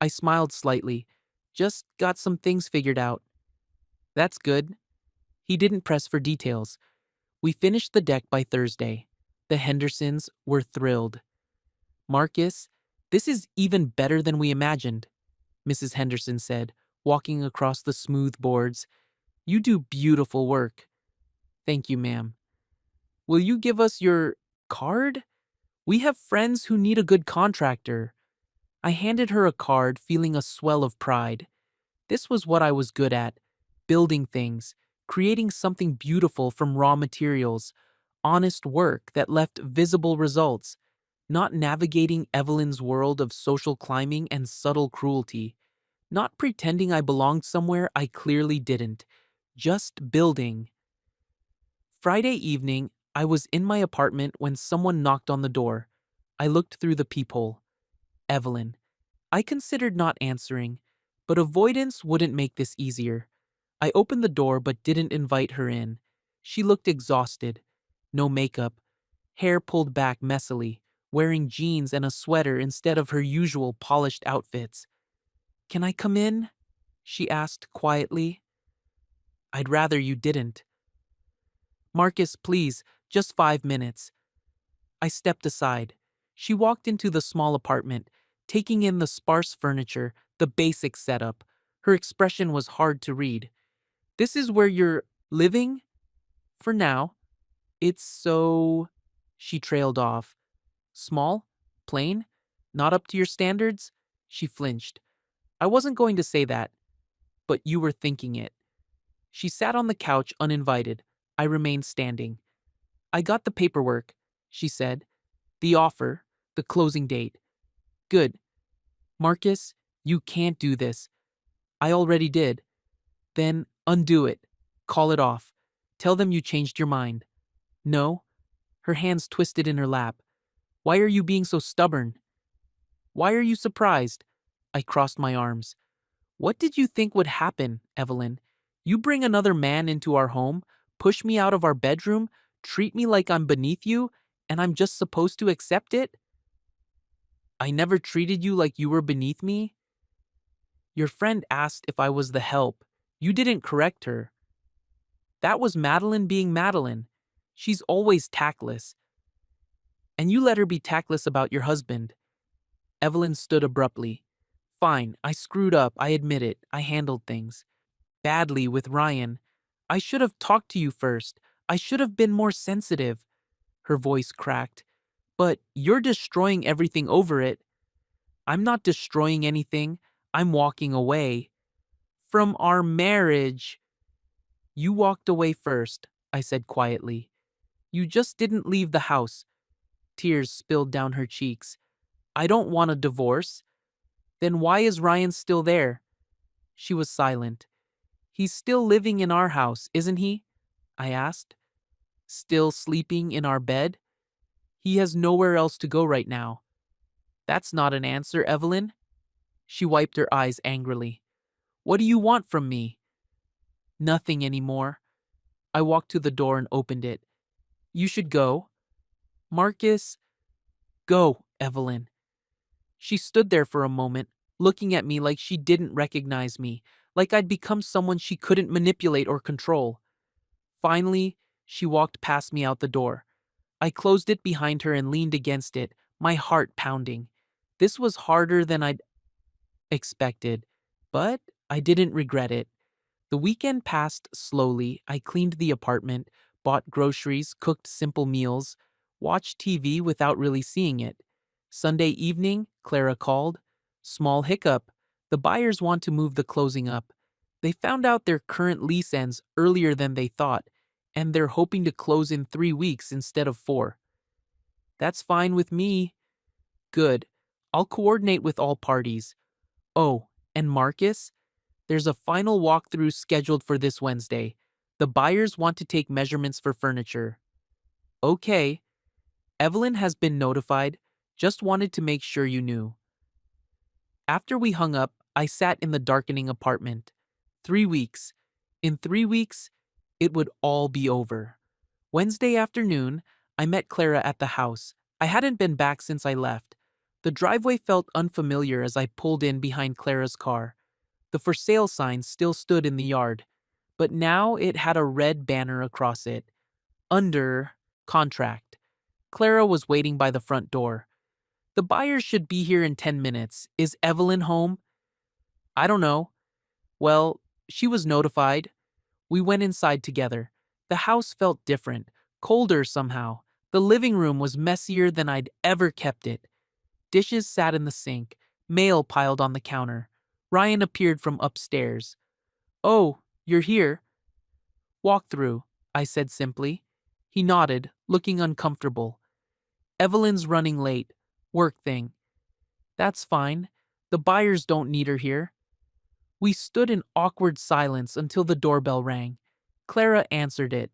I smiled slightly. Just got some things figured out. That's good. He didn't press for details. We finished the deck by Thursday. The Hendersons were thrilled. Marcus, this is even better than we imagined, Mrs. Henderson said, walking across the smooth boards. You do beautiful work. Thank you, ma'am. Will you give us your card? We have friends who need a good contractor. I handed her a card, feeling a swell of pride. This was what I was good at: building things, creating something beautiful from raw materials, honest work that left visible results, not navigating Evelyn's world of social climbing and subtle cruelty, not pretending I belonged somewhere I clearly didn't, just building. Friday evening, I was in my apartment when someone knocked on the door. I looked through the peephole. Evelyn. I considered not answering, but avoidance wouldn't make this easier. I opened the door but didn't invite her in. She looked exhausted. No makeup, hair pulled back messily, wearing jeans and a sweater instead of her usual polished outfits. Can I come in? She asked quietly. I'd rather you didn't. Marcus, please, just 5 minutes. I stepped aside. She walked into the small apartment, taking in the sparse furniture, the basic setup. Her expression was hard to read. This is where you're living? For now. It's so. She trailed off. Small? Plain? Not up to your standards? She flinched. I wasn't going to say that, but you were thinking it. She sat on the couch uninvited. I remained standing. I got the paperwork, she said. The offer, the closing date. Good. Marcus, you can't do this. I already did. Then undo it. Call it off. Tell them you changed your mind. No? Her hands twisted in her lap. Why are you being so stubborn? Why are you surprised? I crossed my arms. What did you think would happen, Evelyn? You bring another man into our home, push me out of our bedroom, treat me like I'm beneath you, and I'm just supposed to accept it? I never treated you like you were beneath me. Your friend asked if I was the help. You didn't correct her. That was Madeline being Madeline. She's always tactless. And you let her be tactless about your husband. Evelyn stood abruptly. Fine, I screwed up, I admit it. I handled things badly with Ryan. I should have talked to you first. I should have been more sensitive. Her voice cracked. But you're destroying everything over it. I'm not destroying anything. I'm walking away. From our marriage. You walked away first, I said quietly. You just didn't leave the house. Tears spilled down her cheeks. I don't want a divorce. Then why is Ryan still there? She was silent. He's still living in our house, isn't he? I asked. Still sleeping in our bed? He has nowhere else to go right now. That's not an answer, Evelyn. She wiped her eyes angrily. What do you want from me? Nothing anymore. I walked to the door and opened it. You should go. Marcus, go, Evelyn. She stood there for a moment, looking at me like she didn't recognize me, like I'd become someone she couldn't manipulate or control. Finally, she walked past me out the door. I closed it behind her and leaned against it, my heart pounding. This was harder than I'd expected, but I didn't regret it. The weekend passed slowly. I cleaned the apartment, bought groceries, cooked simple meals, watched TV without really seeing it. Sunday evening, Clara called. Small hiccup. The buyers want to move the closing up. They found out their current lease ends earlier than they thought, and they're hoping to close in 3 weeks instead of 4. That's fine with me. Good. I'll coordinate with all parties. Oh, and Marcus? There's a final walkthrough scheduled for this Wednesday. The buyers want to take measurements for furniture. Okay. Evelyn has been notified. Just wanted to make sure you knew. After we hung up, I sat in the darkening apartment. 3 weeks. In 3 weeks, it would all be over. Wednesday afternoon, I met Clara at the house. I hadn't been back since I left. The driveway felt unfamiliar as I pulled in behind Clara's car. The for sale sign still stood in the yard, but now it had a red banner across it. Under contract. Clara was waiting by the front door. The buyer should be here in 10 minutes. Is Evelyn home? I don't know. Well, she was notified. We went inside together. The house felt different, colder somehow. The living room was messier than I'd ever kept it. Dishes sat in the sink, mail piled on the counter. Ryan appeared from upstairs. Oh, you're here? Walk through, I said simply. He nodded, looking uncomfortable. Evelyn's running late. Work thing. That's fine. The buyers don't need her here. We stood in awkward silence until the doorbell rang. Clara answered it.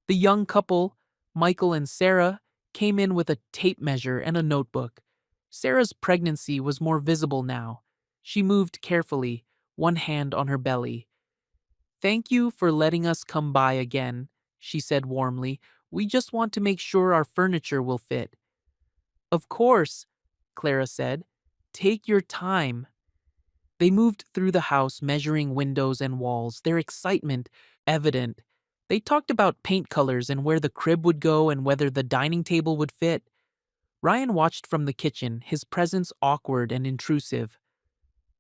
The young couple, Michael and Sarah, came in with a tape measure and a notebook. Sarah's pregnancy was more visible now. She moved carefully, one hand on her belly. Thank you for letting us come by again, she said warmly. We just want to make sure our furniture will fit. Of course, Clara said. Take your time. They moved through the house, measuring windows and walls, their excitement evident. They talked about paint colors and where the crib would go and whether the dining table would fit. Ryan watched from the kitchen, his presence awkward and intrusive.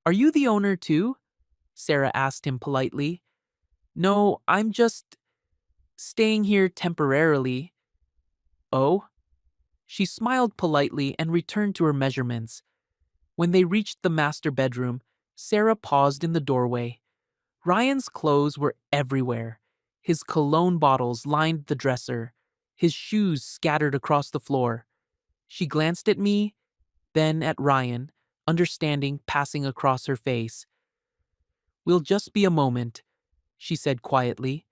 Are you the owner too? Sarah asked him politely. No, I'm just staying here temporarily. Oh? She smiled politely and returned to her measurements. When they reached the master bedroom, Sarah paused in the doorway. Ryan's clothes were everywhere. His cologne bottles lined the dresser, his shoes scattered across the floor. She glanced at me, then at Ryan, understanding passing across her face. We'll just be a moment, she said quietly.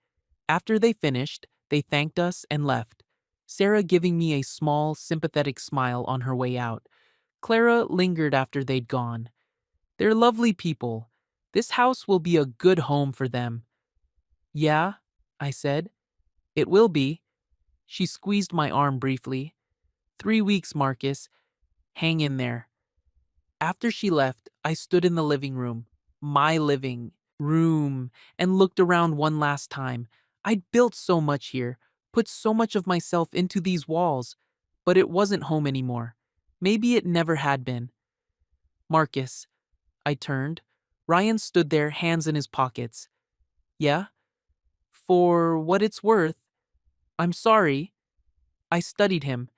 After they finished, they thanked us and left, Sarah giving me a small, sympathetic smile on her way out. Clara lingered after they'd gone. They're lovely people. This house will be a good home for them. Yeah, I said. It will be. She squeezed my arm briefly. 3 weeks, Marcus. Hang in there. After she left, I stood in the living room, my living room, and looked around one last time. I'd built so much here, put so much of myself into these walls, but it wasn't home anymore. Maybe it never had been. Marcus. I turned. Ryan stood there, hands in his pockets. Yeah? For what it's worth. I'm sorry. I studied him.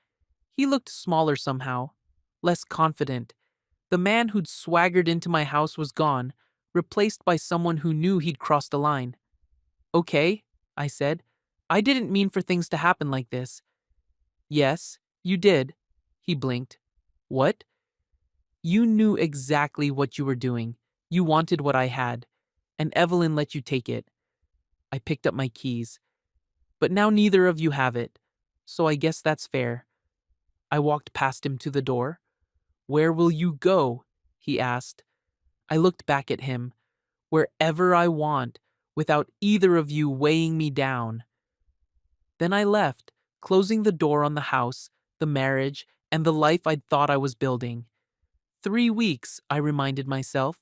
He looked smaller somehow, less confident. The man who'd swaggered into my house was gone, replaced by someone who knew he'd crossed a line. Okay, I said. I didn't mean for things to happen like this. Yes, you did. He blinked. What? You knew exactly what you were doing. You wanted what I had, and Evelyn let you take it. I picked up my keys. But now neither of you have it, so I guess that's fair. I walked past him to the door. Where will you go? He asked. I looked back at him. Wherever I want, without either of you weighing me down. Then I left, closing the door on the house, the marriage, and the life I'd thought I was building. 3 weeks, I reminded myself.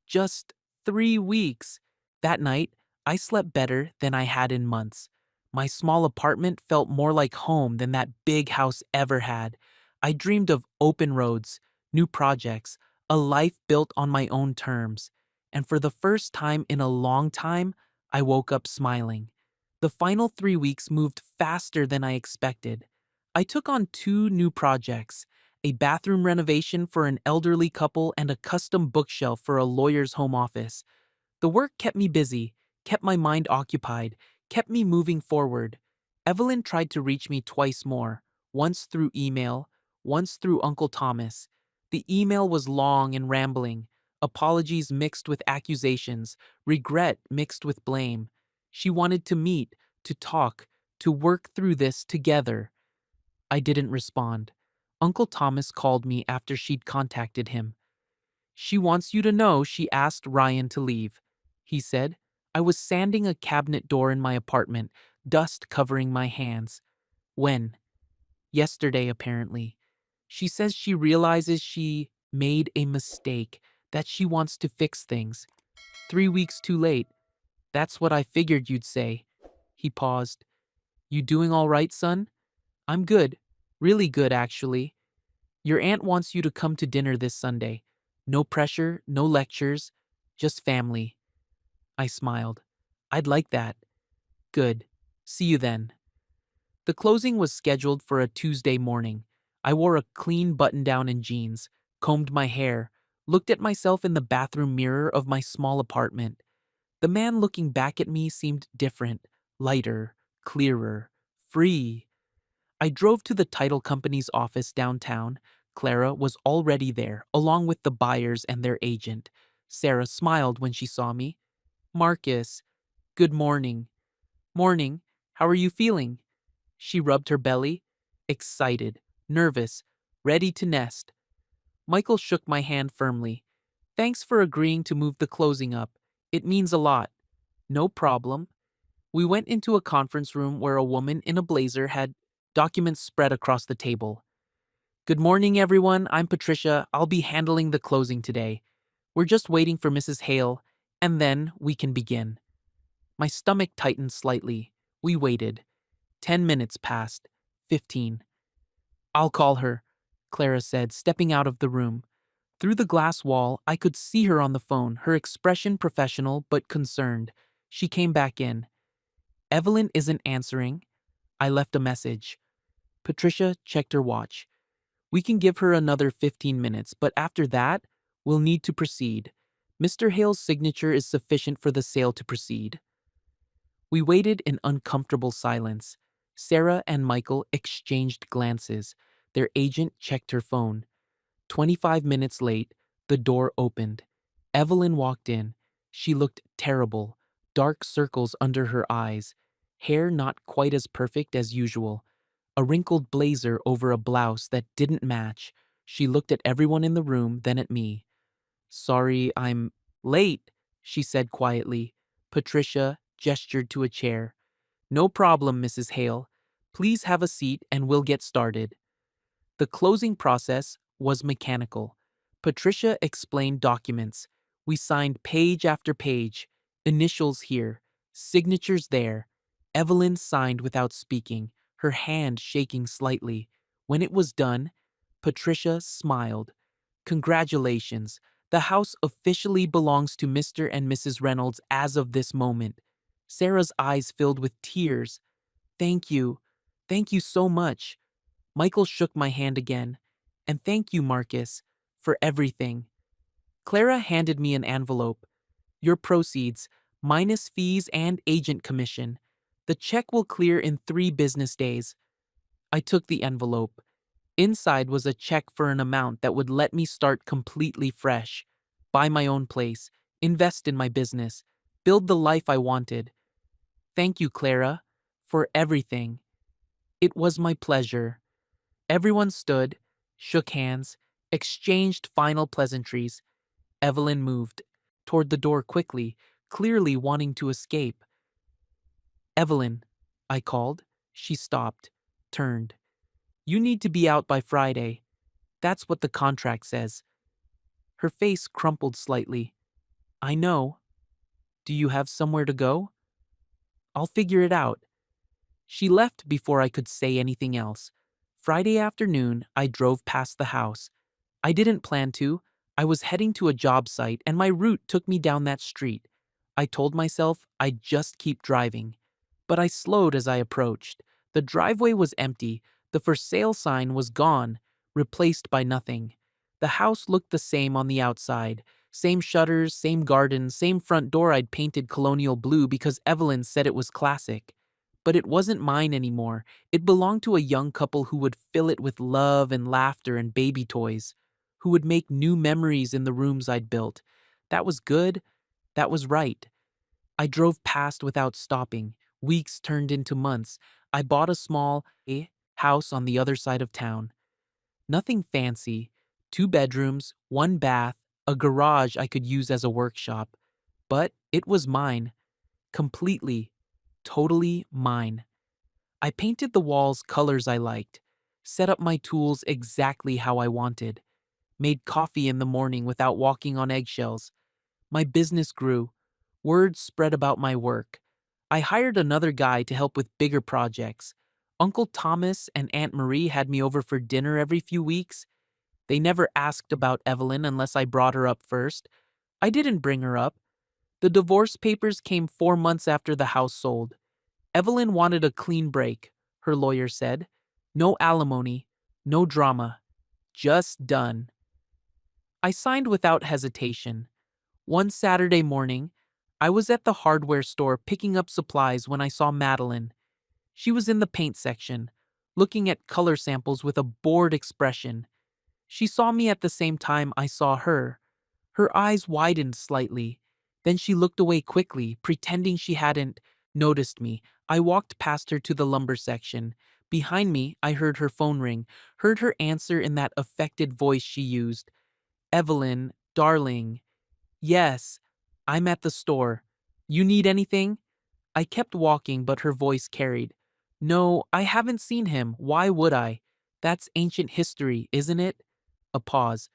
Just 3 weeks. That night, I slept better than I had in months. My small apartment felt more like home than that big house ever had. I dreamed of open roads, new projects, a life built on my own terms. And for the first time in a long time, I woke up smiling. The final 3 weeks moved faster than I expected. I took on 2 new projects, a bathroom renovation for an elderly couple and a custom bookshelf for a lawyer's home office. The work kept me busy, kept my mind occupied, kept me moving forward. Evelyn tried to reach me twice more, once through email, once through Uncle Thomas. The email was long and rambling, apologies mixed with accusations, regret mixed with blame. She wanted to meet, to talk, to work through this together. I didn't respond. Uncle Thomas called me after she'd contacted him. She wants you to know she asked Ryan to leave, he said. I was sanding a cabinet door in my apartment, dust covering my hands. When? Yesterday, apparently. She says she realizes she made a mistake, that she wants to fix things. 3 weeks too late. That's what I figured you'd say. He paused. You doing all right, son? I'm good. Really good, actually. Your aunt wants you to come to dinner this Sunday. No pressure, no lectures, just family. I smiled. I'd like that. Good. See you then. The closing was scheduled for a Tuesday morning. I wore a clean button down and jeans, combed my hair, looked at myself in the bathroom mirror of my small apartment. The man looking back at me seemed different, lighter, clearer, free. I drove to the title company's office downtown. Clara was already there, along with the buyers and their agent. Sarah smiled when she saw me. Marcus, good morning. Morning. How are you feeling? She rubbed her belly. Excited, nervous, ready to nest. Michael shook my hand firmly. Thanks for agreeing to move the closing up. It means a lot. No problem. We went into a conference room where a woman in a blazer had documents spread across the table. Good morning, everyone. I'm Patricia. I'll be handling the closing today. We're just waiting for Mrs. Hale, and then we can begin. My stomach tightened slightly. We waited. 10 minutes passed. 15. I'll call her, Clara said, stepping out of the room. Through the glass wall, I could see her on the phone, her expression professional but concerned. She came back in. Evelyn isn't answering. I left a message. Patricia checked her watch. We can give her another 15 minutes, but after that, we'll need to proceed. Mr. Hale's signature is sufficient for the sale to proceed. We waited in uncomfortable silence. Sarah and Michael exchanged glances. Their agent checked her phone. 25 minutes late, the door opened. Evelyn walked in. She looked terrible, dark circles under her eyes, hair not quite as perfect as usual, a wrinkled blazer over a blouse that didn't match. She looked at everyone in the room, then at me. Sorry, I'm late, she said quietly. Patricia gestured to a chair. No problem, Mrs. Hale. Please have a seat and we'll get started. The closing process was mechanical. Patricia explained documents. We signed page after page, initials here, signatures there. Evelyn signed without speaking, her hand shaking slightly. When it was done, Patricia smiled. Congratulations. The house officially belongs to Mr. and Mrs. Reynolds as of this moment. Sarah's eyes filled with tears. Thank you. Thank you so much. Michael shook my hand again. And thank you, Marcus, for everything. Clara handed me an envelope. Your proceeds, minus fees and agent commission. The check will clear in 3 business days. I took the envelope. Inside was a check for an amount that would let me start completely fresh, buy my own place, invest in my business, build the life I wanted. Thank you, Clara, for everything. It was my pleasure. Everyone stood, shook hands, exchanged final pleasantries. Evelyn moved toward the door quickly, clearly wanting to escape. Evelyn, I called. She stopped, turned. You need to be out by Friday. That's what the contract says. Her face crumpled slightly. I know. Do you have somewhere to go? I'll figure it out. She left before I could say anything else. Friday afternoon, I drove past the house. I didn't plan to. I was heading to a job site and my route took me down that street. I told myself I'd just keep driving. But I slowed as I approached. The driveway was empty. The for sale sign was gone, replaced by nothing. The house looked the same on the outside. Same shutters, same garden, same front door I'd painted colonial blue because Evelyn said it was classic. But it wasn't mine anymore. It belonged to a young couple who would fill it with love and laughter and baby toys, who would make new memories in the rooms I'd built. That was good. That was right. I drove past without stopping. Weeks turned into months. I bought a small house on the other side of town. Nothing fancy. 2 bedrooms, 1 bath, a garage I could use as a workshop. But it was mine. Completely, totally mine. I painted the walls colors I liked. set up my tools exactly how I wanted, made coffee in the morning without walking on eggshells. My business grew. Word spread about my work. I hired another guy to help with bigger projects. Uncle Thomas and Aunt Marie had me over for dinner every few weeks. They never asked about Evelyn unless I brought her up first. I didn't bring her up. The divorce papers came 4 months after the house sold. Evelyn wanted a clean break, her lawyer said. No alimony, no drama. Just done. I signed without hesitation. One Saturday morning, I was at the hardware store picking up supplies when I saw Madeline. She was in the paint section, looking at color samples with a bored expression. She saw me at the same time I saw her. Her eyes widened slightly. Then she looked away quickly, pretending she hadn't noticed me. I walked past her to the lumber section. Behind me, I heard her phone ring, heard her answer in that affected voice she used. Evelyn, darling. Yes, I'm at the store. You need anything? I kept walking, but her voice carried. No, I haven't seen him. Why would I? That's ancient history, isn't it? A pause.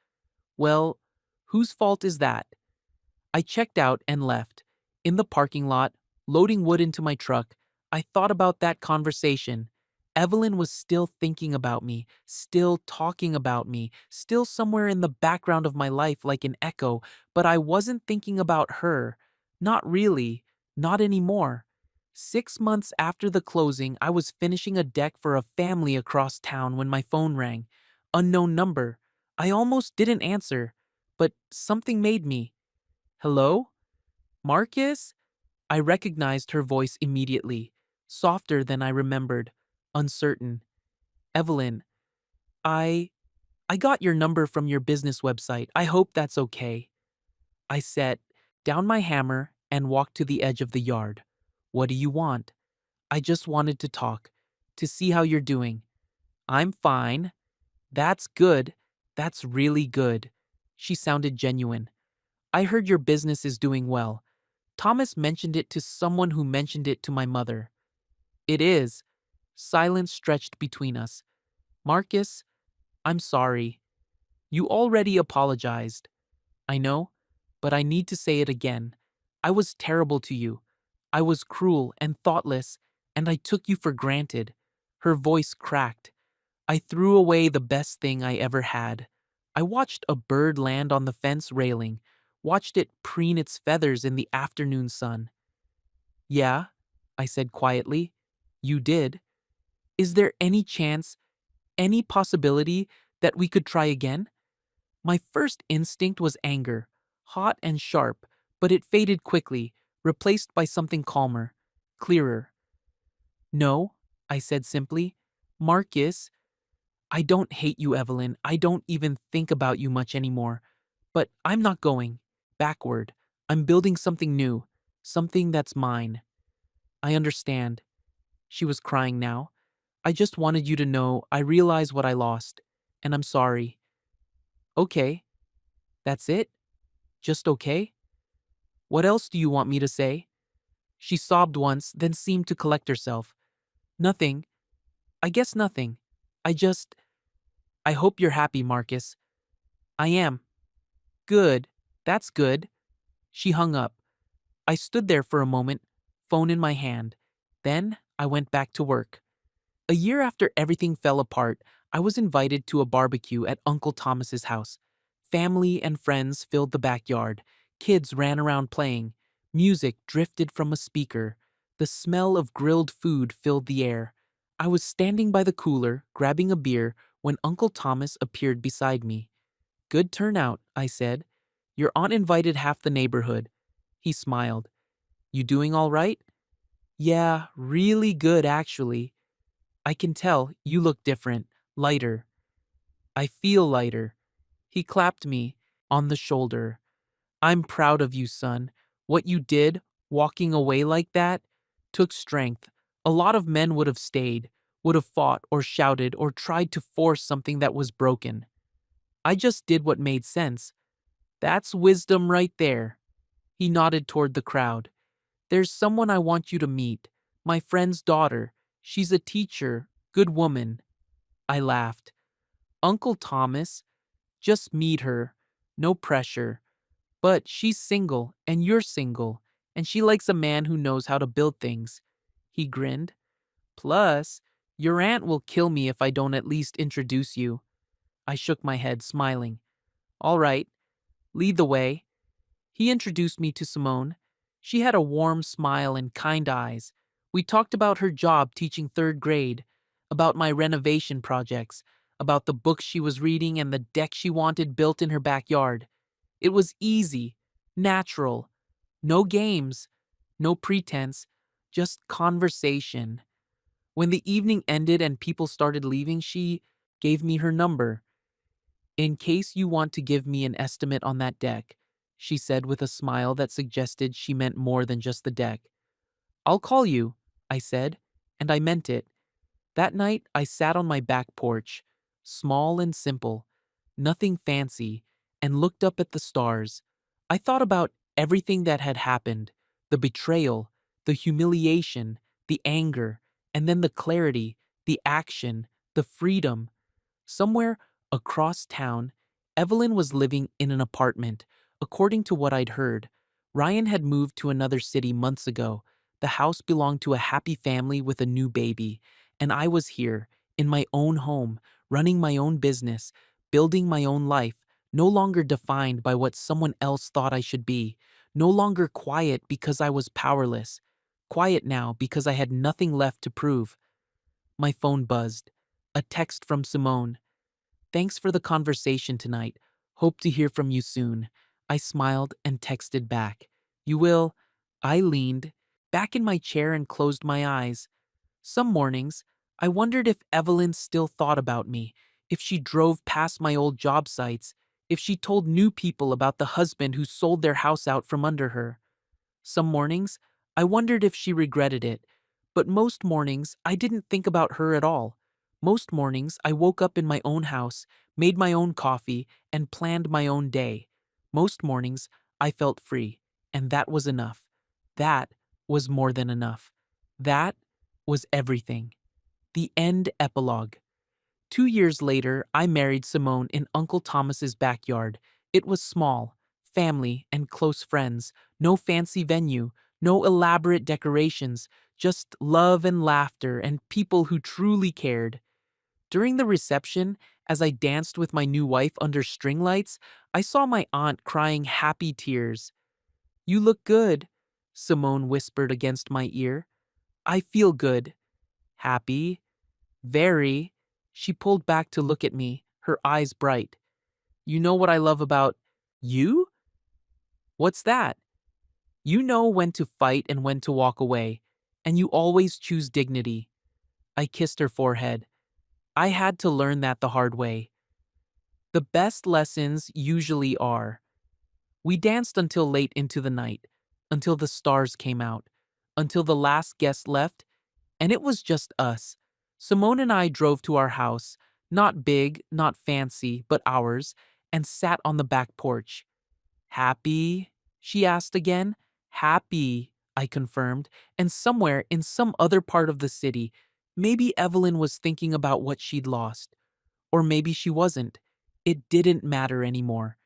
Well, whose fault is that? I checked out and left. In the parking lot, loading wood into my truck, I thought about that conversation. Evelyn was still thinking about me, still talking about me, still somewhere in the background of my life like an echo, but I wasn't thinking about her. Not really. Not anymore. 6 months after the closing, I was finishing a deck for a family across town when my phone rang. Unknown number. I almost didn't answer, but something made me. Hello? Marcus? I recognized her voice immediately, softer than I remembered, uncertain. Evelyn, I I got your number from your business website. I hope that's okay. I set down my hammer and walked to the edge of the yard. What do you want? I just wanted to talk, to see how you're doing. I'm fine. That's good. That's really good. She sounded genuine. I heard your business is doing well. Thomas mentioned it to someone who mentioned it to my mother. It is. Silence stretched between us. Marcus, I'm sorry. You already apologized. I know, but I need to say it again. I was terrible to you. I was cruel and thoughtless, and I took you for granted. Her voice cracked. I threw away the best thing I ever had. I watched a bird land on the fence railing, watched it preen its feathers in the afternoon sun. Yeah, I said quietly. You did. Is there any chance, any possibility that we could try again? My first instinct was anger, hot and sharp, but it faded quickly, replaced by something calmer, clearer. No, I said simply. Marcus, I don't hate you, Evelyn. I don't even think about you much anymore. But I'm not going backward. I'm building something new, something that's mine. I understand. She was crying now. I just wanted you to know I realize what I lost, and I'm sorry. Okay, that's it? Just okay? What else do you want me to say? She sobbed once, then seemed to collect herself. Nothing. I guess nothing. I hope you're happy, Marcus. I am. Good. That's good. She hung up. I stood there for a moment, phone in my hand. Then I went back to work. A year after everything fell apart, I was invited to a barbecue at Uncle Thomas's house. Family and friends filled the backyard. Kids ran around playing. Music drifted from a speaker. The smell of grilled food filled the air. I was standing by the cooler, grabbing a beer, when Uncle Thomas appeared beside me. Good turnout, I said. Your aunt invited half the neighborhood. He smiled. You doing all right? Yeah, really good actually. I can tell you look different, lighter. I feel lighter. He clapped me on the shoulder. I'm proud of you, son. What you did, walking away like that, took strength. A lot of men would have stayed, would have fought or shouted or tried to force something that was broken. I just did what made sense. That's wisdom right there. He nodded toward the crowd. There's someone I want you to meet. My friend's daughter. She's a teacher, good woman. I laughed. Uncle Thomas, just meet her. No pressure. But she's single, and you're single, and she likes a man who knows how to build things. He grinned. Plus, your aunt will kill me if I don't at least introduce you. I shook my head, smiling. All right, lead the way. He introduced me to Simone. She had a warm smile and kind eyes. We talked about her job teaching third grade, about my renovation projects, about the books she was reading and the deck she wanted built in her backyard. It was easy, natural, no games, no pretense, just conversation. When the evening ended and people started leaving, she gave me her number. In case you want to give me an estimate on that deck, she said with a smile that suggested she meant more than just the deck. I'll call you, I said, and I meant it. That night, I sat on my back porch, small and simple, nothing fancy, and looked up at the stars. I thought about everything that had happened, the betrayal, the humiliation, the anger, and then the clarity, the action, the freedom. Somewhere across town, Evelyn was living in an apartment. According to what I'd heard, Ryan had moved to another city months ago. The house belonged to a happy family with a new baby, and I was here, in my own home, running my own business, building my own life, no longer defined by what someone else thought I should be, no longer quiet because I was powerless, quiet now because I had nothing left to prove. My phone buzzed. A text from Simone. Thanks for the conversation tonight. Hope to hear from you soon. I smiled and texted back. You will? I leaned back in my chair and closed my eyes. Some mornings, I wondered if Evelyn still thought about me, if she drove past my old job sites, if she told new people about the husband who sold their house out from under her. Some mornings, I wondered if she regretted it, but most mornings, I didn't think about her at all. Most mornings, I woke up in my own house, made my own coffee, and planned my own day. Most mornings, I felt free, and that was enough. That was more than enough. That was everything. The end epilogue. 2 years later, I married Simone in Uncle Thomas's backyard. It was small, family and close friends, no fancy venue, no elaborate decorations, just love and laughter and people who truly cared. During the reception, as I danced with my new wife under string lights, I saw my aunt crying happy tears. You look good, Simone whispered against my ear. I feel good. Happy? Very. She pulled back to look at me, her eyes bright. You know what I love about you? What's that? You know when to fight and when to walk away, and you always choose dignity. I kissed her forehead. I had to learn that the hard way. The best lessons usually are. We danced until late into the night, until the stars came out, until the last guest left, and it was just us. Simone and I drove to our house, not big, not fancy, but ours, and sat on the back porch. Happy? She asked again. Happy, I confirmed, and somewhere in some other part of the city, maybe Evelyn was thinking about what she'd lost. Or maybe she wasn't. It didn't matter anymore.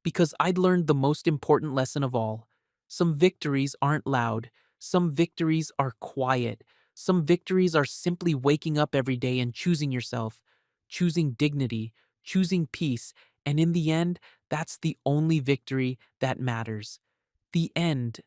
Because I'd learned the most important lesson of all. Some victories aren't loud. Some victories are quiet. Some victories are simply waking up every day and choosing yourself, choosing dignity, choosing peace, and in the end, that's the only victory that matters. The end